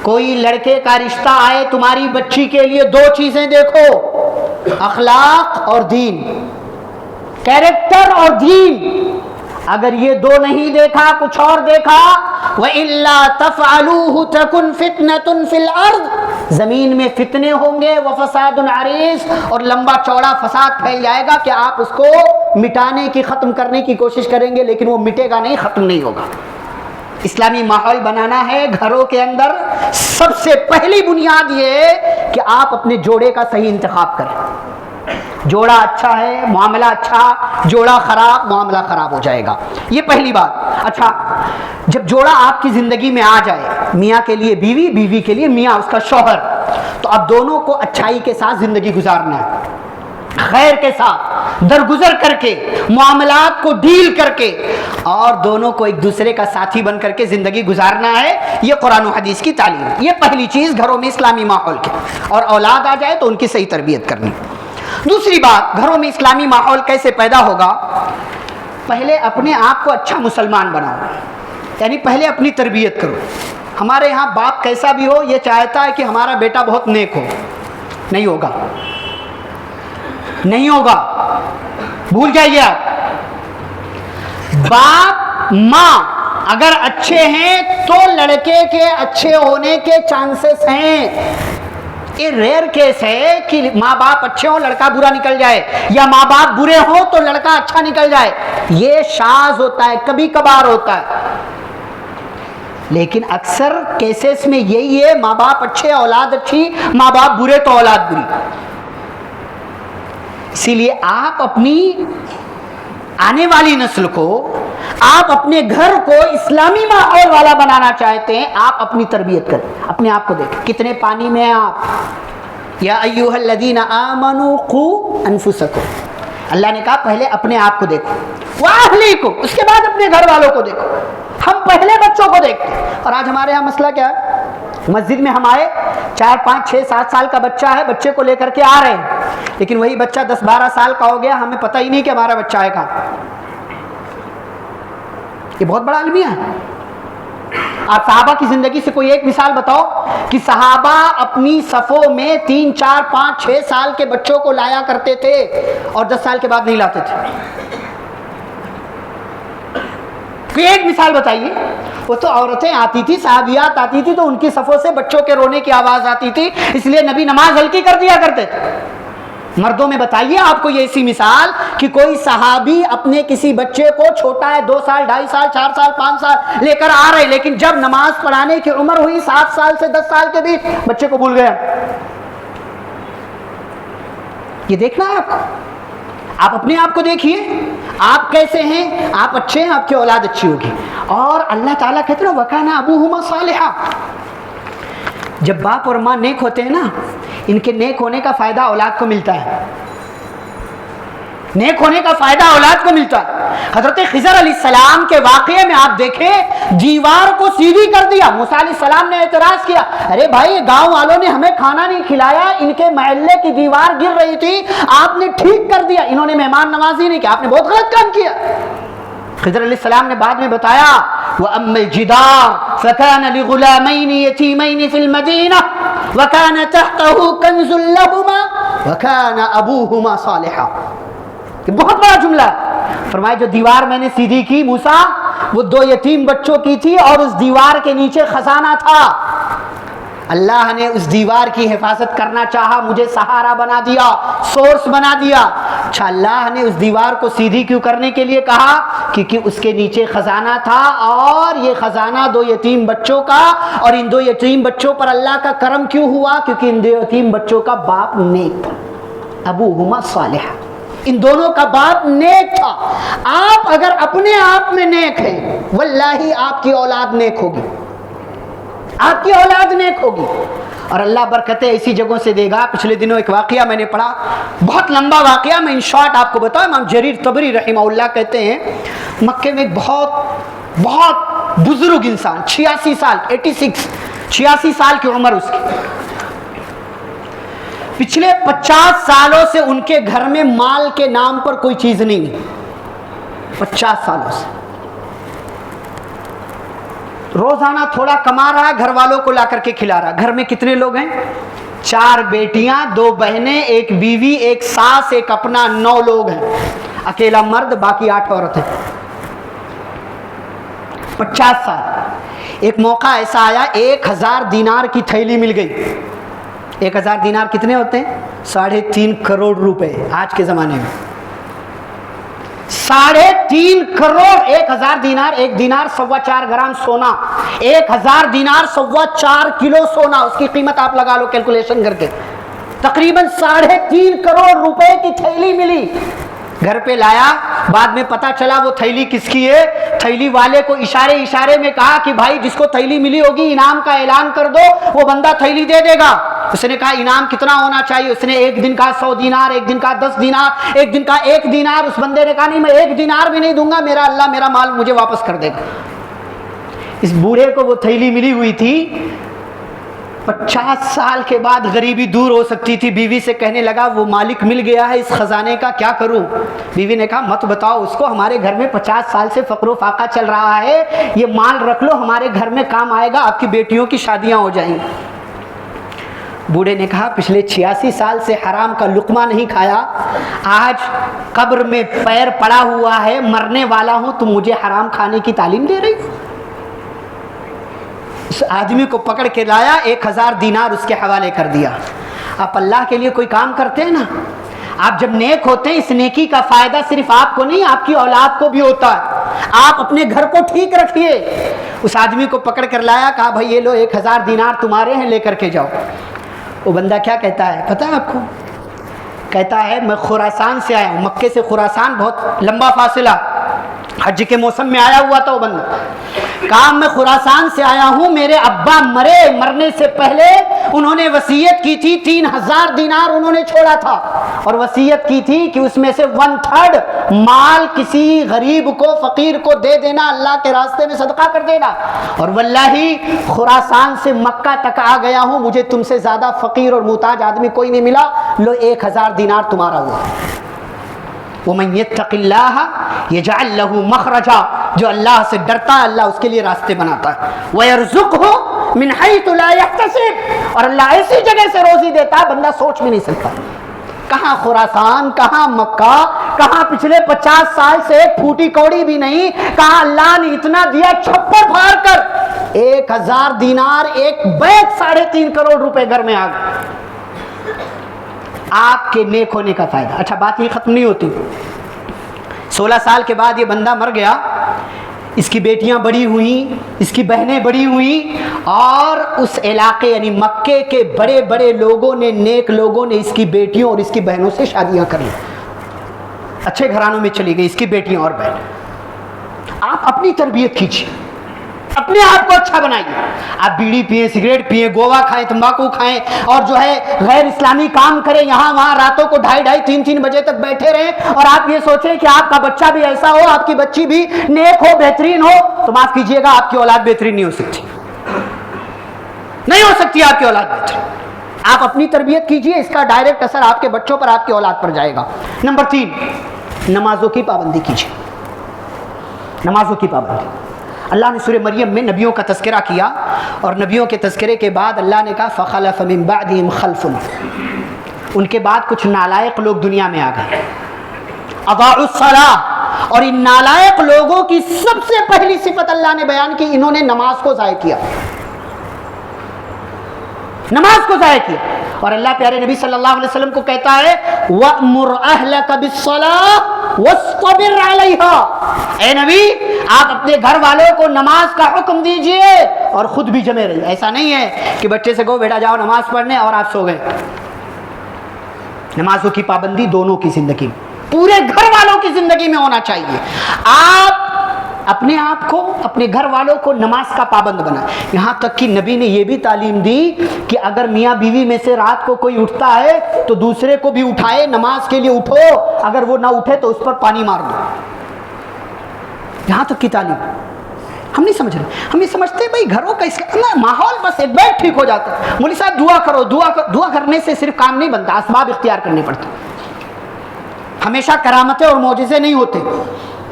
کوئی لڑکے کا رشتہ آئے تمہاری بچی کے لیے 2 چیزیں دیکھو، اخلاق اور دین، کیریکٹر اور دین. اگر یہ 2 نہیں دیکھا، کچھ اور دیکھا، وَإِلَّا تَفْعَلُوهُ تَكُنْ فِتْنَةٌ فِي الْأَرْضِ، زمین میں فتنے ہوں گے، وَفَسَادٌ عَرِيضٌ، اور لمبا چوڑا فساد پھیل جائے گا کہ آپ اس کو مٹانے کی، ختم کرنے کی کوشش کریں گے لیکن وہ مٹے گا نہیں، ختم نہیں ہوگا. اسلامی ماحول بنانا ہے گھروں کے اندر، سب سے پہلی بنیاد یہ ہے کہ آپ اپنے جوڑے کا صحیح انتخاب کریں. جوڑا اچھا ہے معاملہ اچھا، جوڑا خراب معاملہ خراب ہو جائے گا. یہ پہلی بات. اچھا، جب جوڑا آپ کی زندگی میں آ جائے، میاں کے لیے بیوی، بیوی کے لیے میاں اس کا شوہر، تو اب دونوں کو اچھائی کے ساتھ زندگی گزارنا ہے، خیر کے ساتھ درگزر کر کے، معاملات کو ڈیل کر کے، اور دونوں کو ایک دوسرے کا ساتھی بن کر کے زندگی گزارنا ہے. یہ قرآن و حدیث کی تعلیم ہے. یہ پہلی چیز گھروں میں اسلامی ماحول کے، اور اولاد آ جائے تو ان کی صحیح تربیت کرنی. دوسری بات، گھروں میں اسلامی ماحول کیسے پیدا ہوگا؟ پہلے اپنے آپ کو اچھا مسلمان بناؤ، یعنی پہلے اپنی تربیت کرو. ہمارے ہاں باپ کیسا بھی ہو یہ چاہتا ہے کہ ہمارا بیٹا بہت نیک ہو. نہیں ہوگا، نہیں ہوگا، بھول جائیے آپ. باپ ماں اگر اچھے ہیں تو لڑکے کے اچھے ہونے کے چانسز ہیں. یہ ریئر کیس ہے کہ ماں باپ اچھے ہوں لڑکا برا نکل جائے، یا ماں باپ برے ہوں تو لڑکا اچھا نکل جائے. یہ شاذ ہوتا ہے، کبھی کبھار ہوتا ہے. لیکن اکثر کیسز میں یہی ہے، ماں باپ اچھے اولاد اچھی، ماں باپ برے تو اولاد بری. اسی لیے آپ اپنی آنے والی نسل کو، آپ اپنے گھر کو اسلامی ماحول والا بنانا چاہتے ہیں، آپ اپنی تربیت کریں. اپنے آپ کو دیکھیں کتنے پانی میں ہیں آپ. یا ایھا الذین آمنوا قوا انفسکم، اللہ نے کہا پہلے اپنے آپ کو دیکھو، واہلیکم، اس کے بعد اپنے گھر والوں کو دیکھو. ہم پہلے بچوں کو دیکھتے ہیں. اور آج ہمارے یہاں مسئلہ کیا ہے؟ مسجد میں ہمارے 4 5 6 7 سال کا بچہ ہے، بچے کو لے کر کے آ رہے ہیں، لیکن وہی بچہ 10 12 سال کا ہو گیا، ہمیں پتہ ہی نہیں کہ ہمارا بچہ ہے کہاں. یہ بہت بڑا المیہ ہے. آپ صحابہ کی زندگی سے کوئی ایک مثال بتاؤ کہ صحابہ اپنی صفوں میں 3 4 5 6 سال کے بچوں کو لایا کرتے تھے اور 10 سال کے بعد نہیں لاتے تھے. کوئی ایک مثال بتائیے. وہ تو عورتیں آتی تھی، صحابیات آتی تھی تو ان کی صفوں سے بچوں کے رونے کی آواز آتی تھی، اس لیے نبی نماز ہلکی کر دیا کرتے تھے. مردوں میں بتائیے آپ کو یہ ایسی مثال کہ کوئی صحابی اپنے کسی بچے کو، چھوٹا ہے 2 سال 2.5 سال 4 سال 5 سال لے کر آ رہے، لیکن جب نماز پڑھانے کی عمر ہوئی 7 سال سے 10 سال کے بیچ، بچے کو بھول گیا. یہ دیکھنا ہے آپ کو. آپ اپنے آپ کو دیکھیے، آپ کیسے ہیں، آپ اچھے ہیں، آپ کی اولاد اچھی ہوگی. اور اللہ تعالیٰ کہتے ہیں وَكَانَ أَبُوهُمَا صَالِحًا. جب باپ اور ماں نیک ہوتے ہیں نا، ان کے نیک ہونے کا فائدہ اولاد کو ملتا ہے. نیک ہونے کا فائدہ اولاد کو ملتا ہے. حضرت خضر علیہ السلام کے واقعے میں آپ دیکھیں، دیوار کو سیدھی کر دیا. موسیٰ علیہ السلام نے اعتراض کیا، ارے بھائی گاؤں والوں نے ہمیں کھانا نہیں کھلایا، ان کے محلے کی دیوار گر رہی تھی، آپ نے ٹھیک کر دیا. انہوں نے مہمان نوازی نہیں کی، آپ نے بہت غلط کام کیا. خضر علیہ السلام نے بعد میں بتایا وَأَمَّا الْجِدَارُ فَكَانَ لِغُلَامَيْنِ يَتِيمَيْنِ فِي الْمَدِينَةِ وَكَانَ تَحْتَهُ كَنْزٌ لَهُمَا وَكَانَ أَبُوهُمَا صَالِحًا. یہ بہت بڑا جملہ. فرمایا جو دیوار میں نے سیدھی کی موسیٰ وہ 2 یتیم بچوں کی تھی اور اس دیوار کے نیچے خزانہ تھا. اللہ نے اس دیوار کی حفاظت کرنا چاہا, مجھے سہارا بنا دیا, سورس بنا دیا. اچھا اللہ نے اس دیوار کو سیدھی کیوں کرنے کے لیے کہا؟ کیونکہ اس کے نیچے خزانہ تھا, اور یہ خزانہ 2 یتیم بچوں کا, اور ان 2 یتیم بچوں پر اللہ کا کرم کیوں ہوا؟ کیونکہ ان 2 یتیم بچوں کا باپ نیک تھا. ابوہما صالح, ان دونوں کا باپ نیک تھا. آپ اگر اپنے آپ میں نیک ہیں واللہ آپ کی اولاد نیک ہوگی, آپ کی اولاد نیک ہوگی, اور اللہ برکتیں ایسی جگہوں سے دے گا. پچھلے دنوں ایک واقعہ میں نے پڑھا, بہت لمبا واقعہ, میں ان شارٹ آپ کو بتاؤں. امام جریر طبری رحمہ اللہ کہتے ہیں مکے میں ایک بہت بہت بزرگ انسان, 86 سال 86 سال کی عمر اس کی. پچھلے 50 سالوں سے ان کے گھر میں مال کے نام پر کوئی چیز نہیں ہے. 50 سالوں سے روزانہ تھوڑا کما رہا, گھر والوں کو لا کر کے کھلا رہا. گھر میں کتنے لوگ ہیں؟ 4 بیٹیاں, 2 بہنیں, 1 بیوی, 1 ساس, 1 اپنا, 9 لوگ ہیں. اکیلا مرد, باقی 8 عورتیں. 50 سال. ایک موقع ایسا آیا 1000 دینار کی تھیلی مل گئی. 1000 دینار کتنے ہوتے ہیں؟ 3.5 کروڑ روپے آج کے زمانے میں. 3.5 کروڑ. 1000 دینار, 1 دینار 4.25 گرام سونا, 1000 دینار 4.25 کلو سونا. اس کی قیمت آپ لگا لو کیلکولیشن کر کے, تقریباً 3.5 کروڑ روپے کی تھیلی ملی. گھر پہ لایا, بعد میں پتا چلا وہ تھیلی کس کی ہے. تھیلی والے کو اشارے میں کہا کہ بھائی جس کو تھیلی ملی ہوگی انعام کا اعلان کر دو, وہ بندہ تھیلی دے دے گا. اس نے کہا انعام کتنا ہونا چاہیے؟ اس نے 1 دن کا 100 دینار, 1 دن کا 10 دینار, 1 دن کا 1 دینار. اس بندے نے کہا نہیں میں 1 دینار بھی نہیں دوں گا, میرا اللہ میرا مال مجھے واپس کر دے گا. اس بوڑھے کو وہ تھیلی ملی ہوئی تھی. 50 سال کے بعد غریبی دور ہو سکتی تھی. بیوی سے کہنے لگا وہ مالک مل گیا ہے اس خزانے کا, کیا کروں؟ بیوی نے کہا مت بتاؤ اس کو, ہمارے گھر میں 50 سال سے فقر و فاقہ چل رہا ہے, یہ مال رکھ لو, ہمارے گھر میں کام آئے گا, آپ کی بیٹیوں کی شادیاں ہو جائیں گی. بوڑھے نے کہا پچھلے 86 سال سے حرام کا لقمہ نہیں کھایا, آج قبر میں پیر پڑا ہوا ہے, مرنے والا ہوں, تم مجھے حرام کھانے کی تعلیم دے رہی ہو؟ اس آدمی کو پکڑ کے لایا, 1000 دینار اس کے حوالے کر دیا. آپ اللہ کے لیے کوئی کام کرتے ہیں نا, آپ جب نیک ہوتے ہیں اس نیکی کا فائدہ صرف آپ کو نہیں آپ کی اولاد کو بھی ہوتا ہے. آپ اپنے گھر کو ٹھیک رکھیے. اس آدمی کو پکڑ کر لایا, کہا بھائی یہ لو 1000 دینار تمہارے ہیں, لے کر کے جاؤ. وہ بندہ کیا کہتا ہے پتہ ہے آپ کو؟ کہتا ہے میں خراسان سے آیا ہوں. مکے سے خراسان بہت لمبا فاصلہ, حج کے موسم میں آیا ہوا تھا وہ بندہ. کہا میں خراسان سے آیا ہوں, میرے ابا مرنے سے پہلے انہوں نے وصیت کی تھی, 3000 دینار انہوں نے چھوڑا تھا, اور وصیت کی تھی کہ اس میں سے 1/3 مال کسی غریب کو, فقیر کو دے دینا, اللہ کے راستے میں صدقہ کر دینا. اور واللہ خراسان سے مکہ تک آ گیا ہوں, مجھے تم سے زیادہ فقیر اور محتاج آدمی کوئی نہیں ملا, لو 1000 دینار تمہارا ہوا. وَمَن يَتَّقِ اللَّهَ يَجْعَلْ لَهُ مَخْرَجًا, جو اللہ سے ڈرتا ہے اللہ اس کے لیے راستے بناتا ہے. وَيَرْزُقْهُ مِنْ حَيْثُ لَا يَحْتَسِبُ, اور اللہ ایسی جگہ سے روزی دیتا ہے بندہ سوچ بھی نہیں سکتا. کہاں خراسان, کہاں مکہ, کہاں پچھلے 50 سال سے ایک پھوٹی کوڑی بھی نہیں, کہاں اللہ نے اتنا دیا چھپر پھاڑ کر. 1000 دینار, ایک بیگ 3.5 کروڑ روپے گھر میں آ گئے. آپ کے نیک ہونے کا فائدہ. اچھا بات یہ ختم نہیں ہوتی. 16 سال کے بعد یہ بندہ مر گیا, اس کی بیٹیاں بڑی ہوئیں, اس کی بہنیں بڑی ہوئیں, اور اس علاقے یعنی مکے کے بڑے بڑے لوگوں نے, نیک لوگوں نے اس کی بیٹیوں اور اس کی بہنوں سے شادیاں کر لی. اچھے گھرانوں میں چلی گئی اس کی بیٹیاں اور بہن. آپ اپنی تربیت کیجیے, اپنے آپ کو اچھا بنائیے. آپ بیڑی پئیں, سگریٹ پئیں, گوا کھائیں, تمباکو کھائیں, اور جو ہے غیر اسلامی کام کریں, یہاں وہاں راتوں کو 2:30 3 بجے تک بیٹھے رہیں, اور آپ یہ سوچیں کہ آپ کا بچہ بھی ایسا ہو, آپ کی بچی بھی نیک ہو, بہترین ہو, تو معاف کیجیے گا آپ کی اولاد بہترین نہیں ہو سکتی, نہیں ہو سکتی آپ کی اولاد بہترین. آپ اپنی تربیت کیجیے, اس کا ڈائریکٹ اثر آپ کے بچوں پر, آپ کی اولاد پر جائے گا. نمبر 3, نمازوں کی پابندی کیجیے. نمازوں کی پابندی. اللہ نے سورہ مریم میں نبیوں کا تذکرہ کیا اور نبیوں کے تذکرے کے بعد اللہ نے کہا فخلف من بعدہم خلف، ان کے بعد کچھ نالائق لوگ دنیا میں آ گئے. اضاعوا الصلاۃ، اور ان نالائق لوگوں کی سب سے پہلی صفت اللہ نے بیان کی، انہوں نے نماز کو ضائع کیا، نماز کو ضائع کیا. اور اللہ پیارے نبی صلی اللہ علیہ وسلم کو کہتا ہے وَأْمُرْ أَهْلَكَ بِالصَّلَاةِ وَاصْطَبِرْ عَلَيْهَا، اے نبی آپ اپنے گھر والوں کو نماز کا حکم دیجئے اور خود بھی جمے رہیے. ایسا نہیں ہے کہ بچے سے کہو بیٹا جاؤ نماز پڑھنے اور آپ سو گئے. نمازوں کی پابندی دونوں کی زندگی میں، پورے گھر والوں کی زندگی میں ہونا چاہیے. آپ اپنے آپ کو، اپنے گھر والوں کو نماز کا پابند بنا. یہاں تک کہ نبی نے یہ بھی تعلیم دی کہ اگر میاں بیوی میں سے رات کو کوئی اٹھتا ہے تو دوسرے کو بھی اٹھائے، نماز کے لیے اٹھو، اگر وہ نہ اٹھے تو اس پر پانی مار دو. یہاں تک کی تعلیم ہم نہیں سمجھ رہے. ہم یہ سمجھتے ہیں بھائی گھروں کا ماحول بس ایک بیٹھ ٹھیک ہو جاتا ہے. مولوی صاحب دعا کرو، دعا کرنے سے صرف کام نہیں بنتا، اسباب اختیار کرنے پڑتے. ہمیشہ کرامتیں اور معجزے نہیں ہوتے.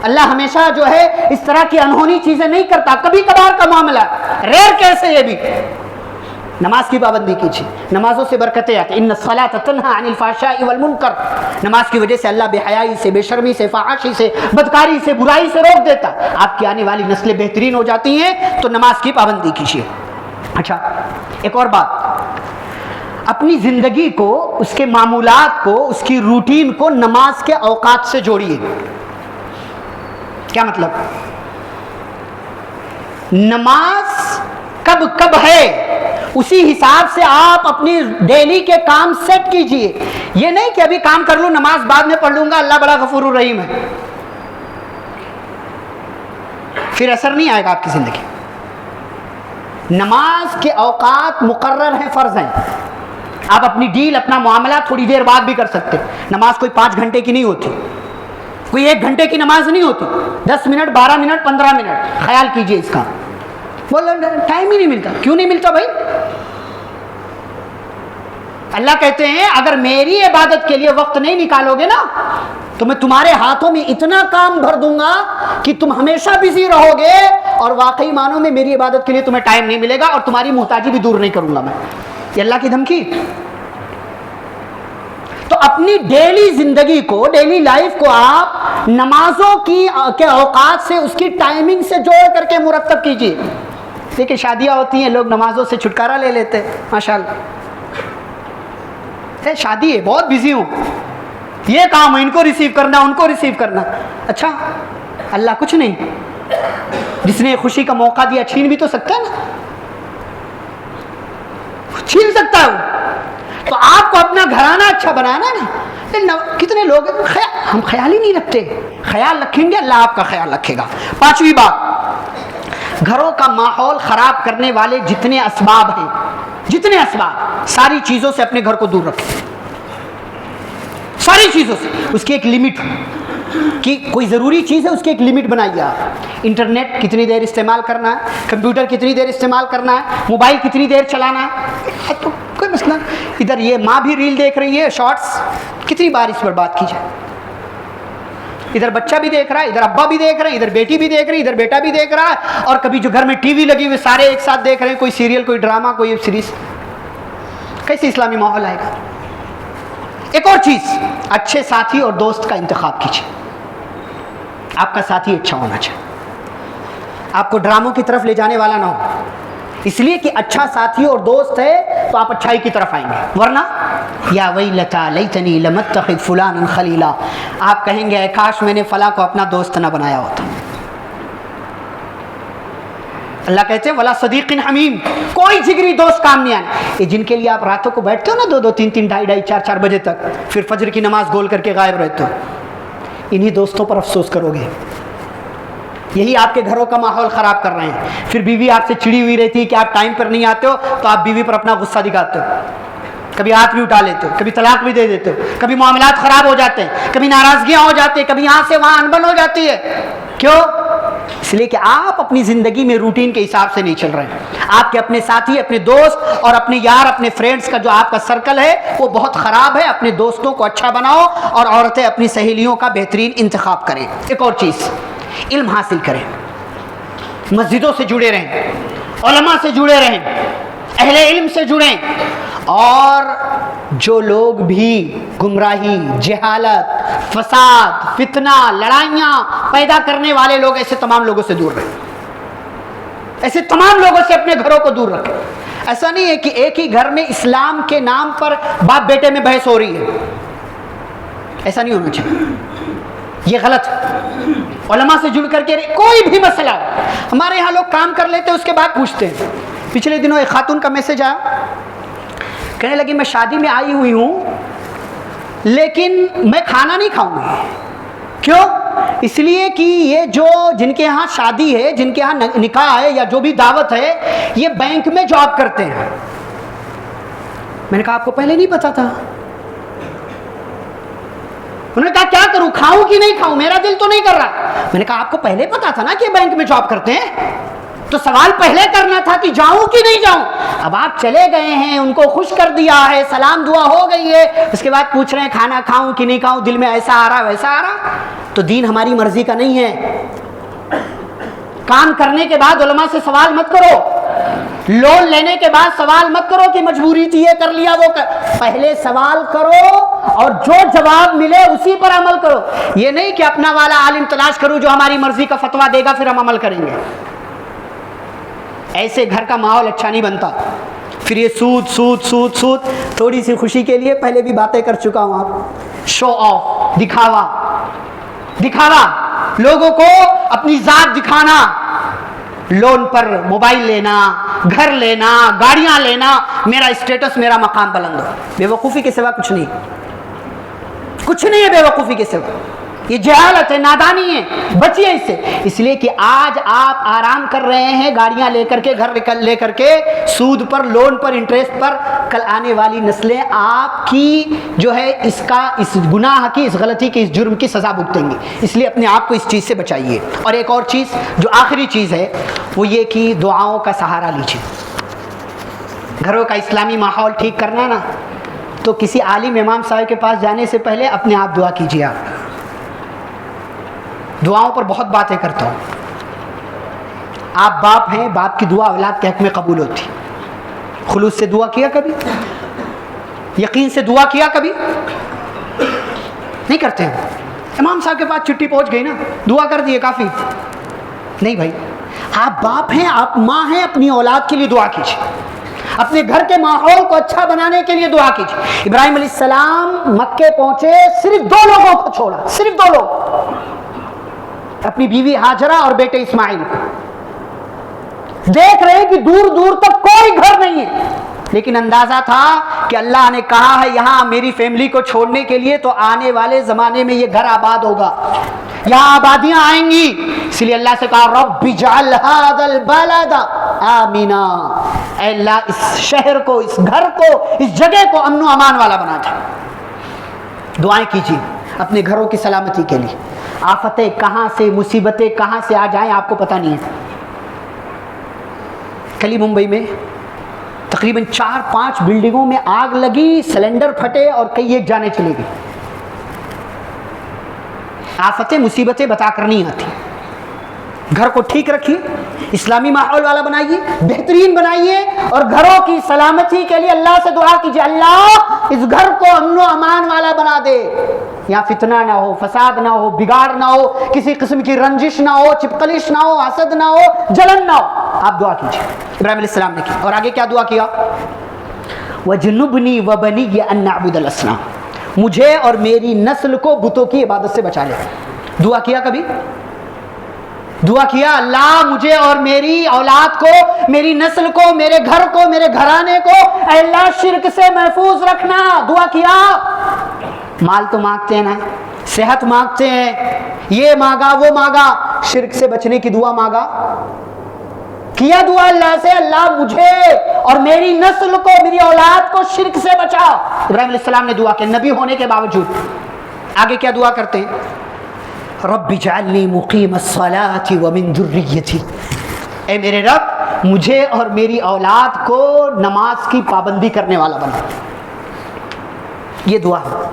اللہ ہمیشہ جو ہے اس طرح کی انہونی چیزیں نہیں کرتا، کبھی کبھار کا معاملہ، ریئر کیسے. یہ بھی نماز کی پابندی کیجیے، نمازوں سے برکتیں آتی. ان الصلاۃ تنہی عن الفحشاء والمنکر، نماز کی وجہ سے اللہ بے حیائی سے، بے شرمی سے، فحاشی سے، بدکاری سے، برائی سے روک دیتا. آپ کی آنے والی نسلیں بہترین ہو جاتی ہیں. تو نماز کی پابندی کیجیے. اچھا ایک اور بات، اپنی زندگی کو، اس کے معمولات کو، اس کی روٹین کو نماز کے اوقات سے جوڑیے. کیا مطلب؟ نماز کب کب ہے اسی حساب سے آپ اپنی ڈیلی کے کام سیٹ کیجئے. یہ نہیں کہ ابھی کام کر لوں نماز بعد میں پڑھ لوں گا، اللہ بڑا غفور الرحیم ہے، پھر اثر نہیں آئے گا آپ کی زندگی. نماز کے اوقات مقرر ہیں، فرض ہیں. آپ اپنی ڈیل، اپنا معاملہ تھوڑی دیر بعد بھی کر سکتے. نماز کوئی 5 گھنٹے کی نہیں ہوتی، کوئی 1 گھنٹے کی نماز نہیں ہوتی. 10 منٹ، 12 منٹ، 15 منٹ. خیال کیجئے اس کا. بولو ٹائم ہی نہیں ملتا. کیوں نہیں ملتا بھائی؟ اللہ کہتے ہیں اگر میری عبادت کے لیے وقت نہیں نکالو گے نا تو میں تمہارے ہاتھوں میں اتنا کام بھر دوں گا کہ تم ہمیشہ بزی رہو گے، اور واقعی معنوں میں میری عبادت کے لیے تمہیں ٹائم نہیں ملے گا، اور تمہاری محتاجی بھی دور نہیں کروں گا میں. یہ اللہ کی دھمکی. تو اپنی ڈیلی زندگی کو، ڈیلی لائف کو آپ نمازوں کے اوقات سے، اس کی ٹائمنگ سے جوڑ کر کے مرتب کیجیے. دیکھیں شادیاں ہوتی ہیں، لوگ نمازوں سے چھٹکارا لے لیتے ہیں. ماشاءاللہ شادی ہے، بہت بزی ہوں، یہ کام ہے، ان کو ریسیو کرنا، ان کو ریسیو کرنا. اچھا اللہ کچھ نہیں، جس نے خوشی کا موقع دیا چھین بھی تو سکتا ہے نا، چھین سکتا ہے وہ. تو آپ کو اپنا گھرانہ اچھا بنانا ہے نا. کتنے لوگ ہم خیال ہی نہیں رکھتے. خیال رکھیں گے اللہ آپ کا خیال رکھے گا. 5ویں بات، گھروں کا ماحول خراب کرنے والے جتنے اسباب ہیں، جتنے اسباب، ساری چیزوں سے اپنے گھر کو دور رکھیں. ساری چیزوں سے. اس کی ایک لمٹ کہ کوئی ضروری چیز ہے، اس کی ایک لمٹ بنائیے آپ. انٹرنیٹ کتنی دیر استعمال کرنا ہے، کمپیوٹر کتنی دیر استعمال کرنا ہے، موبائل کتنی دیر چلانا ہے، تو کوئی مسئلہ. ادھر یہ ماں بھی ریل دیکھ رہی ہے، شارٹس، کتنی بار اس پر بات کی جائے. ادھر بچہ بھی دیکھ رہا ہے، ادھر ابا بھی دیکھ رہے ہیں، ادھر بیٹی بھی دیکھ رہی ہے، ادھر بیٹا بھی دیکھ رہا ہے، اور کبھی جو گھر میں ٹی وی لگی ہوئی سارے ایک ساتھ دیکھ رہے ہیں، کوئی سیریل، کوئی ڈرامہ، کوئی ویب سیریز. کیسے اسلامی ماحول آئے گا؟ ایک اور چیز، اچھے ساتھی اور دوست کا انتخاب کیجیے. آپ کا ساتھی اچھا ہونا چاہیے، آپ کو ڈراموں کی طرف لے جانے والا نہ ہو. اس لیے کہ اچھا ساتھی اور دوست ہے تو آپ اچھائی کی طرف آئیں گے، ورنہ یا ویلتا لیتنی لم اتخذ فلانا خلیلا، آپ کہیں گے اے کاش میں نے فلاں کو اپنا دوست نہ بنایا ہوتا. اللہ کہتے ہیں ولا صدیق حمیم، کوئی جگری دوست کام نہیں آنے. یہ جن کے لیے آپ راتوں کو بیٹھتے ہو نا 2-2, 3-3, 2:30, 4-4 بجے تک، پھر فجر کی نماز گول کر کے غائب رہتے ہو، انہی دوستوں پر افسوس کرو گے. یہی آپ کے گھروں کا ماحول خراب کر رہے ہیں. پھر بیوی آپ سے چڑی ہوئی رہتی ہے کہ آپ ٹائم پر نہیں آتے ہو، تو آپ بیوی پر اپنا غصہ دکھاتے ہو، کبھی ہاتھ بھی اٹھا لیتے ہو، کبھی طلاق بھی دے دیتے ہو، کبھی معاملات خراب ہو جاتے ہیں، کبھی ناراضگیاں ہو جاتی ہیں، کبھی یہاں سے وہاں انبن ہو جاتی ہے. کیوں؟ اس لیے کہ آپ اپنی زندگی میں روٹین کے حساب سے نہیں چل رہے ہیں. آپ کے اپنے ساتھی، اپنے دوست اور اپنے یار، اپنے فرینڈز کا جو آپ کا سرکل ہے وہ بہت خراب ہے. اپنے دوستوں کو اچھا بناؤ اور عورتیں اپنی سہیلیوں کا بہترین انتخاب کریں. ایک اور چیز، علم حاصل کریں، مسجدوں سے جڑے رہیں، علماء سے جڑے رہیں، اہل علم سے جڑیں، اور جو لوگ بھی گمراہی، جہالت، فساد، فتنہ، لڑائیاں پیدا کرنے والے لوگ، ایسے تمام لوگوں سے دور رہیں، ایسے تمام لوگوں سے اپنے گھروں کو دور رکھیں۔ ایسا نہیں ہے کہ ایک ہی گھر میں اسلام کے نام پر باپ بیٹے میں بحث ہو رہی ہے، ایسا نہیں ہونا چاہیے، یہ غلط ہے۔ علماء سے جڑ کر کے کوئی بھی مسئلہ، ہمارے یہاں لوگ کام کر لیتے ہیں، اس کے بعد پوچھتے ہیں۔ پچھلے دنوں ایک خاتون کا میسج آیا، کہنے لگی میں شادی میں آئی ہوئی ہوں لیکن میں کھانا نہیں کھاؤں گی۔ کیوں؟ اس لیے کہ یہ جو جن کے ہاں شادی ہے، جن کے ہاں نکاح ہے یا جو بھی دعوت ہے، یہ بینک میں جاب کرتے ہیں۔ میں نے کہا آپ کو پہلے نہیں پتا تھا؟ انہوں نے کہا کیا کروں، کھاؤں کہ نہیں کھاؤں، میرا دل تو نہیں کر رہا۔ میں نے کہا آپ کو پہلے پتا تھا نا کہ بینک میں جاب کرتے ہیں، تو سوال پہلے کرنا تھا کہ جاؤں کہ نہیں جاؤں۔ اب آپ چلے گئے ہیں، ان کو خوش کر دیا ہے، سلام دعا ہو گئی ہے، اس کے بعد پوچھ رہے ہیں کھانا کھاؤں کہ نہیں کھاؤں، دل میں ایسا آ رہا ویسا آ رہا۔ تو دین ہماری مرضی کا نہیں ہے۔ کام کرنے کے بعد علماء سے سوال مت کرو، لون لینے کے بعد سوال مت کرو کہ مجبوری تھی یہ کر لیا وہ پہلے سوال کرو اور جو جواب ملے اسی پر عمل کرو۔ یہ نہیں کہ اپنا والا عالم تلاش کروں جو ہماری مرضی کا فتویٰ دے گا پھر ہم عمل کریں گے۔ ایسے گھر کا ماحول اچھا نہیں بنتا۔ پھر یہ سود سود سود سود، تھوڑی سی خوشی کے لیے پہلے بھی باتیں کر چکا ہوں، آپ شو آف، دکھاوا دکھاوا، لوگوں کو اپنی ذات دکھانا، لون پر موبائل لینا، گھر لینا، گاڑیاں لینا، میرا اسٹیٹس، میرا مقام بلند ہو۔ بے وقوفی کے سوا کچھ نہیں، کچھ نہیں ہے بے وقوفی کے سوا، یہ جہالت ہے، نادانی ہے، بچیے اس سے۔ اس لیے کہ آج آپ آرام کر رہے ہیں گاڑیاں لے کر کے، گھر لے کر کے، سود پر، لون پر، انٹرسٹ پر، کل آنے والی نسلیں آپ کی جو ہے اس گناہ کی، اس غلطی کی، اس جرم کی سزا بھگتیں گی۔ اس لیے اپنے آپ کو اس چیز سے بچائیے۔ اور ایک اور چیز جو آخری چیز ہے وہ یہ کہ دعاؤں کا سہارا لیجیے۔ گھروں کا اسلامی ماحول ٹھیک کرنا ہے نا، تو کسی عالم امام صاحب کے پاس جانے سے پہلے اپنے آپ دعا کیجیے۔ آپ دعاؤں پر بہت باتیں کرتا ہوں، آپ باپ ہیں، باپ کی دعا اولاد کے حق میں قبول ہوتی۔ خلوص سے دعا کیا کبھی؟ یقین سے دعا کیا کبھی؟ نہیں کرتے ہیں۔ امام صاحب کے پاس چٹھی پہنچ گئی نا، دعا کر دیے کافی؟ نہیں بھائی، آپ باپ ہیں، آپ ماں ہیں، اپنی اولاد کے لیے دعا کیجیے، اپنے گھر کے ماحول کو اچھا بنانے کے لیے دعا کیجیے۔ ابراہیم علیہ السلام مکے پہنچے، صرف 2 لوگوں کو چھوڑا، صرف 2 لوگ، اپنی بیوی ہاجرہ اور بیٹے اسماعیل کو۔ دیکھ رہے ہیں کہ دور دور تک کوئی گھر نہیں ہے، لیکن اندازہ تھا کہ اللہ نے کہا ہے یہاں میری فیملی کو چھوڑنے کے لیے تو آنے والے زمانے میں یہ گھر آباد ہوگا، یہاں آبادیاں آئیں گی۔ اس لیے اللہ سے کہا رب اجعل ھذا البلد آمنا، اے اللہ اس شہر کو، اس گھر کو، اس جگہ کو امن و امان والا بنا دے۔ دعائیں کیجیے اپنے گھروں کی سلامتی کے لیے۔ آفتیں کہاں سے، مصیبتیں کہاں سے آ جائیں آپ کو پتہ نہیں ہے۔ کل ممبئی میں تقریباً 4-5 بلڈنگوں میں آگ لگی، سلنڈر پھٹے اور کئی ایک جانیں چلی گئی۔ آفتیں، مصیبتیں بتا کر نہیں آتی۔ گھر کو ٹھیک رکھیے، اسلامی ماحول والا بنائیے، بہترین بنائیے، اور گھروں کی سلامتی کے لیے اللہ سے دعا کیجیے اللہ اس گھر کو امن و امان والا بنا دے، یہاں فتنہ نہ ہو، فساد نہ ہو، بگاڑ نہ ہو، کسی قسم کی رنجش نہ ہو، چپکلش نہ ہو، حسد نہ ہو، جلن نہ ہو۔ آپ دعا کیجیے، ابراہیم علیہ السلام نے کی۔ اور آگے کیا دعا کیا؟ وَجْنُبْنِي وَبَنِيَّ أَن نَّعْبُدَ الْأَصْنَامَ، مجھے اور میری نسل کو بتوں کی عبادت سے بچا لے۔ دعا کیا کبھی؟ دعا کیا اللہ مجھے اور میری اولاد کو، میری نسل کو، میرے گھر کو، میرے گھرانے کو اے اللہ شرک سے محفوظ رکھنا۔ دعا کیا؟ مال تو مانگتے ہیں نا، صحت مانگتے ہیں، یہ مانگا وہ مانگا، شرک سے بچنے کی دعا مانگا؟ کیا دعا اللہ سے اللہ مجھے اور میری نسل کو، میری اولاد کو شرک سے بچا؟ ابراہیم علیہ السلام نے دعا کی نبی ہونے کے باوجود۔ آگے کیا دعا کرتے ہیں؟ رب اجعلنی مقیم الصلاۃ ومن ذریتی، اے میرے رب مجھے اور میری اولاد کو نماز کی پابندی کرنے والا بنا۔ یہ دعا ہے۔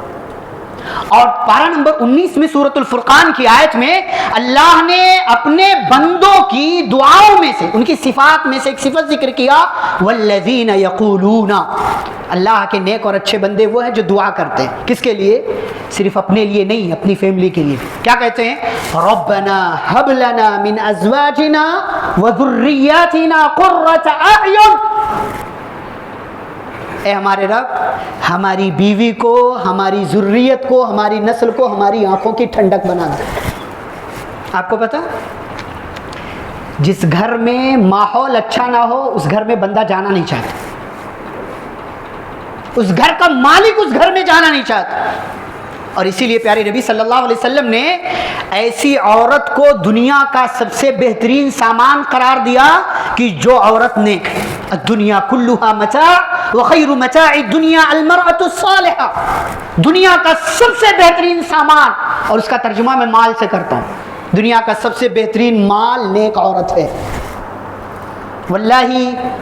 اور پارہ نمبر 19 میں سورۃ الفرقان کی آیت میں اللہ نے اپنے بندوں کی دعاؤں میں سے، ان کی صفات میں سے ایک صفت ذکر کیا، والذین یقولون، اللہ کے نیک اور اچھے بندے وہ ہیں جو دعا کرتے ہیں، کس کے لیے؟ صرف اپنے لیے نہیں، اپنی فیملی کے لیے. کیا کہتے ہیں؟ ربنا ہب لنا من ازواجنا وذریاتنا قرۃ اعین، اے ہمارے رب ہماری بیوی کو، ہماری ذریت کو، ہماری نسل کو ہماری آنکھوں کی ٹھنڈک بنا دے. آپ کو پتا جس گھر میں ماحول اچھا نہ ہو اس گھر میں بندہ جانا نہیں چاہتا، اس گھر کا مالک اس گھر میں جانا نہیں چاہتا. اور اسی لیے پیارے نبی صلی اللہ علیہ وسلم نے ایسی عورت کو دنیا کا سب سے بہترین سامان قرار دیا کہ جو عورت نیک ہے. الدنیا کلھا متاع وخیر متاع الدنیا المرأة الصالحہ، دنیا کا سب سے بہترین سامان، اور اس کا ترجمہ میں مال سے کرتا ہوں، دنیا کا سب سے بہترین مال نیک عورت ہے. واللہ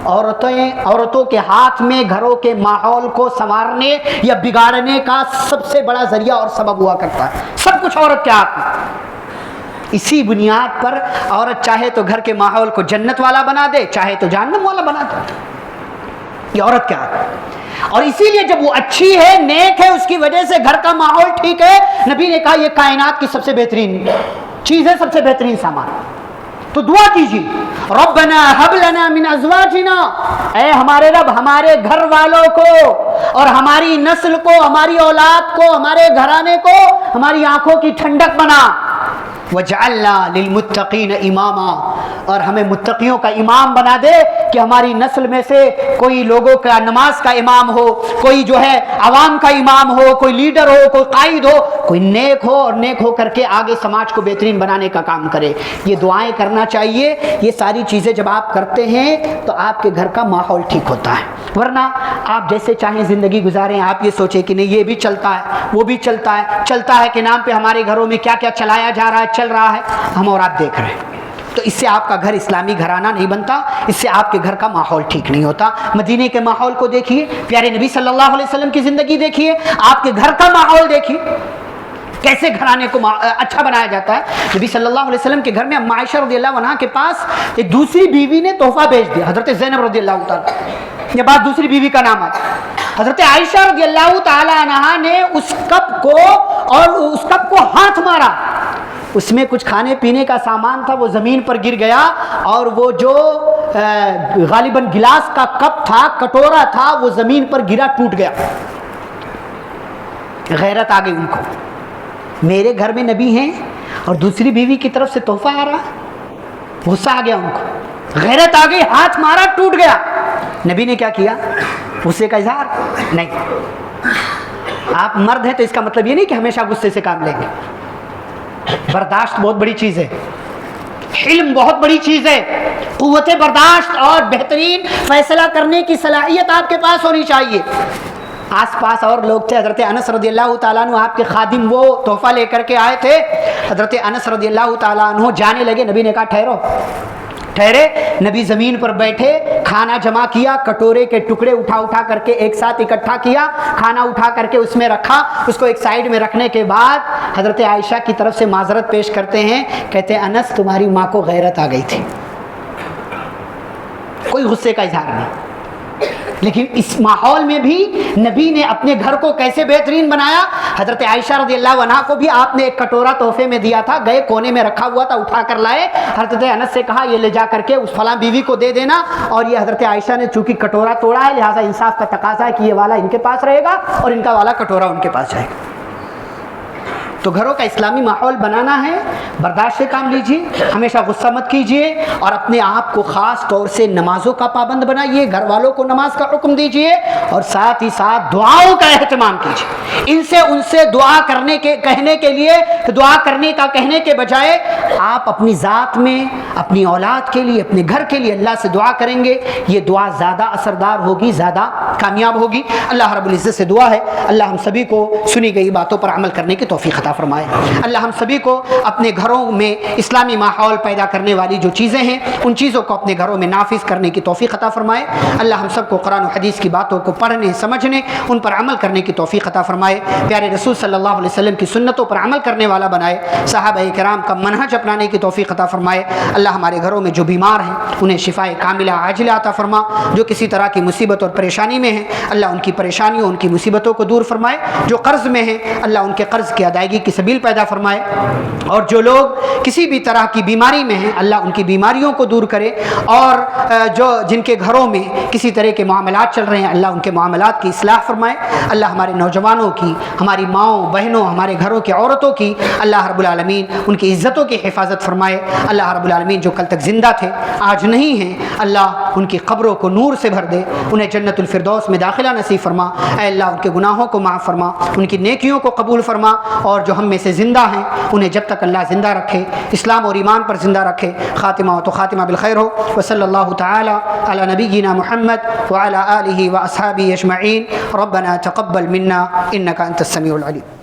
عورتوں کے ہاتھ میں گھروں کے ماحول کو سنوارنے یا بگاڑنے کا سب سے بڑا ذریعہ اور سبب ہوا کرتا ہے. سب کچھ عورت کے ہاتھ میں. اسی بنیاد پر عورت چاہے تو گھر کے ماحول کو جنت والا بنا دے، چاہے تو جہنم والا بنا دے. یہ عورت کیا ہے؟ اور اسی لیے جب وہ اچھی ہے، نیک ہے، اس کی وجہ سے گھر کا ماحول ٹھیک ہے، نبی نے کہا یہ کائنات کی سب سے بہترین چیز ہے، سب سے بہترین سامان. تو دعا کیجیے، ربنا ہب لنا من ازواجنا، اے ہمارے رب ہمارے گھر والوں کو اور ہماری نسل کو، ہماری اولاد کو، ہمارے گھرانے کو ہماری آنکھوں کی ٹھنڈک بنا. وجعلنا للمتقین اماما، اور ہمیں متقیوں کا امام بنا دے کہ ہماری نسل میں سے کوئی لوگوں کا نماز کا امام ہو، کوئی جو ہے عوام کا امام ہو، کوئی لیڈر ہو، کوئی قائد ہو، کوئی نیک ہو، اور نیک ہو کر کے آگے سماج کو بہترین بنانے کا کام کرے. یہ دعائیں کرنا چاہیے. یہ ساری چیزیں جب آپ کرتے ہیں تو آپ کے گھر کا ماحول ٹھیک ہوتا ہے. ورنہ آپ جیسے چاہیں زندگی گزاریں، آپ یہ سوچیں کہ نہیں یہ بھی چلتا ہے، وہ بھی چلتا ہے، چلتا ہے کہ نام پہ ہمارے گھروں میں کیا کیا چلایا جا رہا ہے، چل رہا ہے، ہم اور آپ دیکھ رہے ہیں. تو اس سے آپ کا گھر اسلامی گھرانہ نہیں بنتا، اس سے آپ کے گھر کا ماحول ٹھیک نہیں ہوتا. مدینے کے ماحول کو دیکھیے، پیارے نبی صلی اللہ علیہ وسلم کی زندگی دیکھیے، آپ کے گھر کا ماحول دیکھیے کیسے گھرانے کو اچھا بنایا جاتا ہے. نبی صلی اللہ علیہ وسلم کے گھر میں اما عائشہ رضی اللہ عنہا کے پاس ایک دوسری بیوی نے تحفہ بھیج دیا، حضرت زینب رضی اللہ تعالیٰ. یہ بات دوسری بیوی کا نام ہے. حضرت عائشہ رضی اللہ تعالیٰ عنہا نے اس کپ کو ہاتھ مارا، اس میں کچھ کھانے پینے کا سامان تھا، وہ زمین پر گر گیا، اور وہ جو غالباً گلاس کا کپ تھا، کٹورا تھا، وہ زمین پر گرا، ٹوٹ گیا. غیرت آ گئی ان کو، میرے گھر میں نبی ہیں اور دوسری بیوی کی طرف سے تحفہ آ رہا. غصہ آ گیا ان کو، غیرت آ گئی، ہاتھ مارا، ٹوٹ گیا. نبی نے کیا کیا؟ غصے کا اظہار نہیں. آپ مرد ہیں تو اس کا مطلب یہ نہیں کہ ہمیشہ غصے سے کام لیں گے. برداشت بہت بڑی چیز ہے، حلم بہت بڑی چیز ہے. قوت برداشت اور بہترین فیصلہ کرنے کی صلاحیت آپ کے پاس ہونی چاہیے. آس پاس اور لوگ تھے. حضرت انس رضی اللہ تعالیٰ عنہ آپ کے خادم، وہ تحفہ لے کر کے آئے تھے. حضرت انس رضی اللہ تعالیٰ عنہ جانے لگے، نبی نے کہا ٹھہرے. نبی زمین پر بیٹھے، کھانا جمع کیا، کٹورے کے ٹکڑے اٹھا کر کے ایک ساتھ اکٹھا کیا، کھانا اٹھا کر کے اس میں رکھا. اس کو ایک سائیڈ میں رکھنے کے بعد حضرت عائشہ کی طرف سے معذرت پیش کرتے ہیں، کہتے ہیں انس تمہاری ماں کو غیرت آ گئی تھی. کوئی غصے کا اظہار نہیں. لیکن اس ماحول میں بھی نبی نے اپنے گھر کو کیسے بہترین بنایا. حضرت عائشہ رضی اللہ عنہا کو بھی آپ نے ایک کٹورا تحفے میں دیا تھا، گئے کونے میں رکھا ہوا تھا، اٹھا کر لائے. حضرت انس سے کہا یہ لے جا کر کے اس فلاں بیوی کو دے دینا. اور یہ حضرت عائشہ نے چونکہ کٹورا توڑا ہے، لہٰذا انصاف کا تقاضا ہے کہ یہ والا ان کے پاس رہے گا اور ان کا والا کٹورا ان کے پاس جائے گا. تو گھروں کا اسلامی ماحول بنانا ہے، برداشت سے کام لیجیے، ہمیشہ غصہ مت کیجیے، اور اپنے آپ کو خاص طور سے نمازوں کا پابند بنائیے، گھر والوں کو نماز کا حکم دیجیے، اور ساتھ ہی ساتھ دعاؤں کا اہتمام کیجیے. ان سے دعا کرنے کے کہنے کے بجائے آپ اپنی ذات میں، اپنی اولاد کے لیے، اپنے گھر کے لیے اللہ سے دعا کریں گے. یہ دعا زیادہ اثردار ہوگی، زیادہ کامیاب ہوگی. اللہ رب العزت سے دعا ہے اللہ ہم سبھی کو سنی گئی باتوں پر عمل کرنے کی توفیق عطا فرمائے. اللہ ہم سبھی کو اپنے گھروں میں اسلامی ماحول پیدا کرنے والی جو چیزیں ہیں ان چیزوں کو اپنے گھروں میں نافذ کرنے کی توفیق عطا فرمائے. اللہ ہم سب کو قرآن و حدیث کی باتوں کو پڑھنے، سمجھنے، ان پر عمل کرنے کی توفیق عطا فرمائے. فرمائے، پیارے رسول صلی اللہ علیہ وسلم کی سنتوں پر عمل کرنے والا بنائے، صحابہ کرام کا منہج اپنانے کی توفیق عطا فرمائے۔ اللہ ہمارے گھروں میں جو بیمار ہیں انہیں شفائے کاملہ عاجلہ عطا فرما، جو کسی طرح کی مصیبت اور پریشانی میں ہیں اللہ ان کی پریشانیوں ان کی مصیبتوں کو دور فرمائے، جو قرض میں ہیں اللہ ان کے قرض کی ادائیگی کی سبیل پیدا فرمائے، اور جو لوگ کسی بھی طرح کی بیماری میں ہیں اللہ ان کی بیماریوں کو دور کرے، اور جن کے گھروں میں کسی طرح کے معاملات چل رہے ہیں اللہ ان کے معاملات کی اصلاح فرمائے۔ اللہ ہمارے نوجوانوں کی، ہماری ماؤں بہنوں، ہمارے گھروں کی عورتوں کی اللہ رب العالمین ان کی عزتوں کی حفاظت فرمائے۔ اللہ رب العالمین جو کل تک زندہ تھے آج نہیں ہیں اللہ ان کی قبروں کو نور سے بھر دے، انہیں جنت الفردوس میں داخلہ نصیب فرما۔ اے اللہ ان کے گناہوں کو معاف فرما، ان کی نیکیوں کو قبول فرما، اور جو ہم میں سے زندہ ہیں انہیں جب تک اللہ زندہ رکھے، اسلام اور ایمان پر زندہ رکھے، خاتمہ تو خاتمہ بالخیر ہو۔ وصلی اللہ تعالی علی نبینا محمد وعلی آلہ واصحابہ اجمعین۔ ربنا تقبل منا انک انت السمیع العلیم۔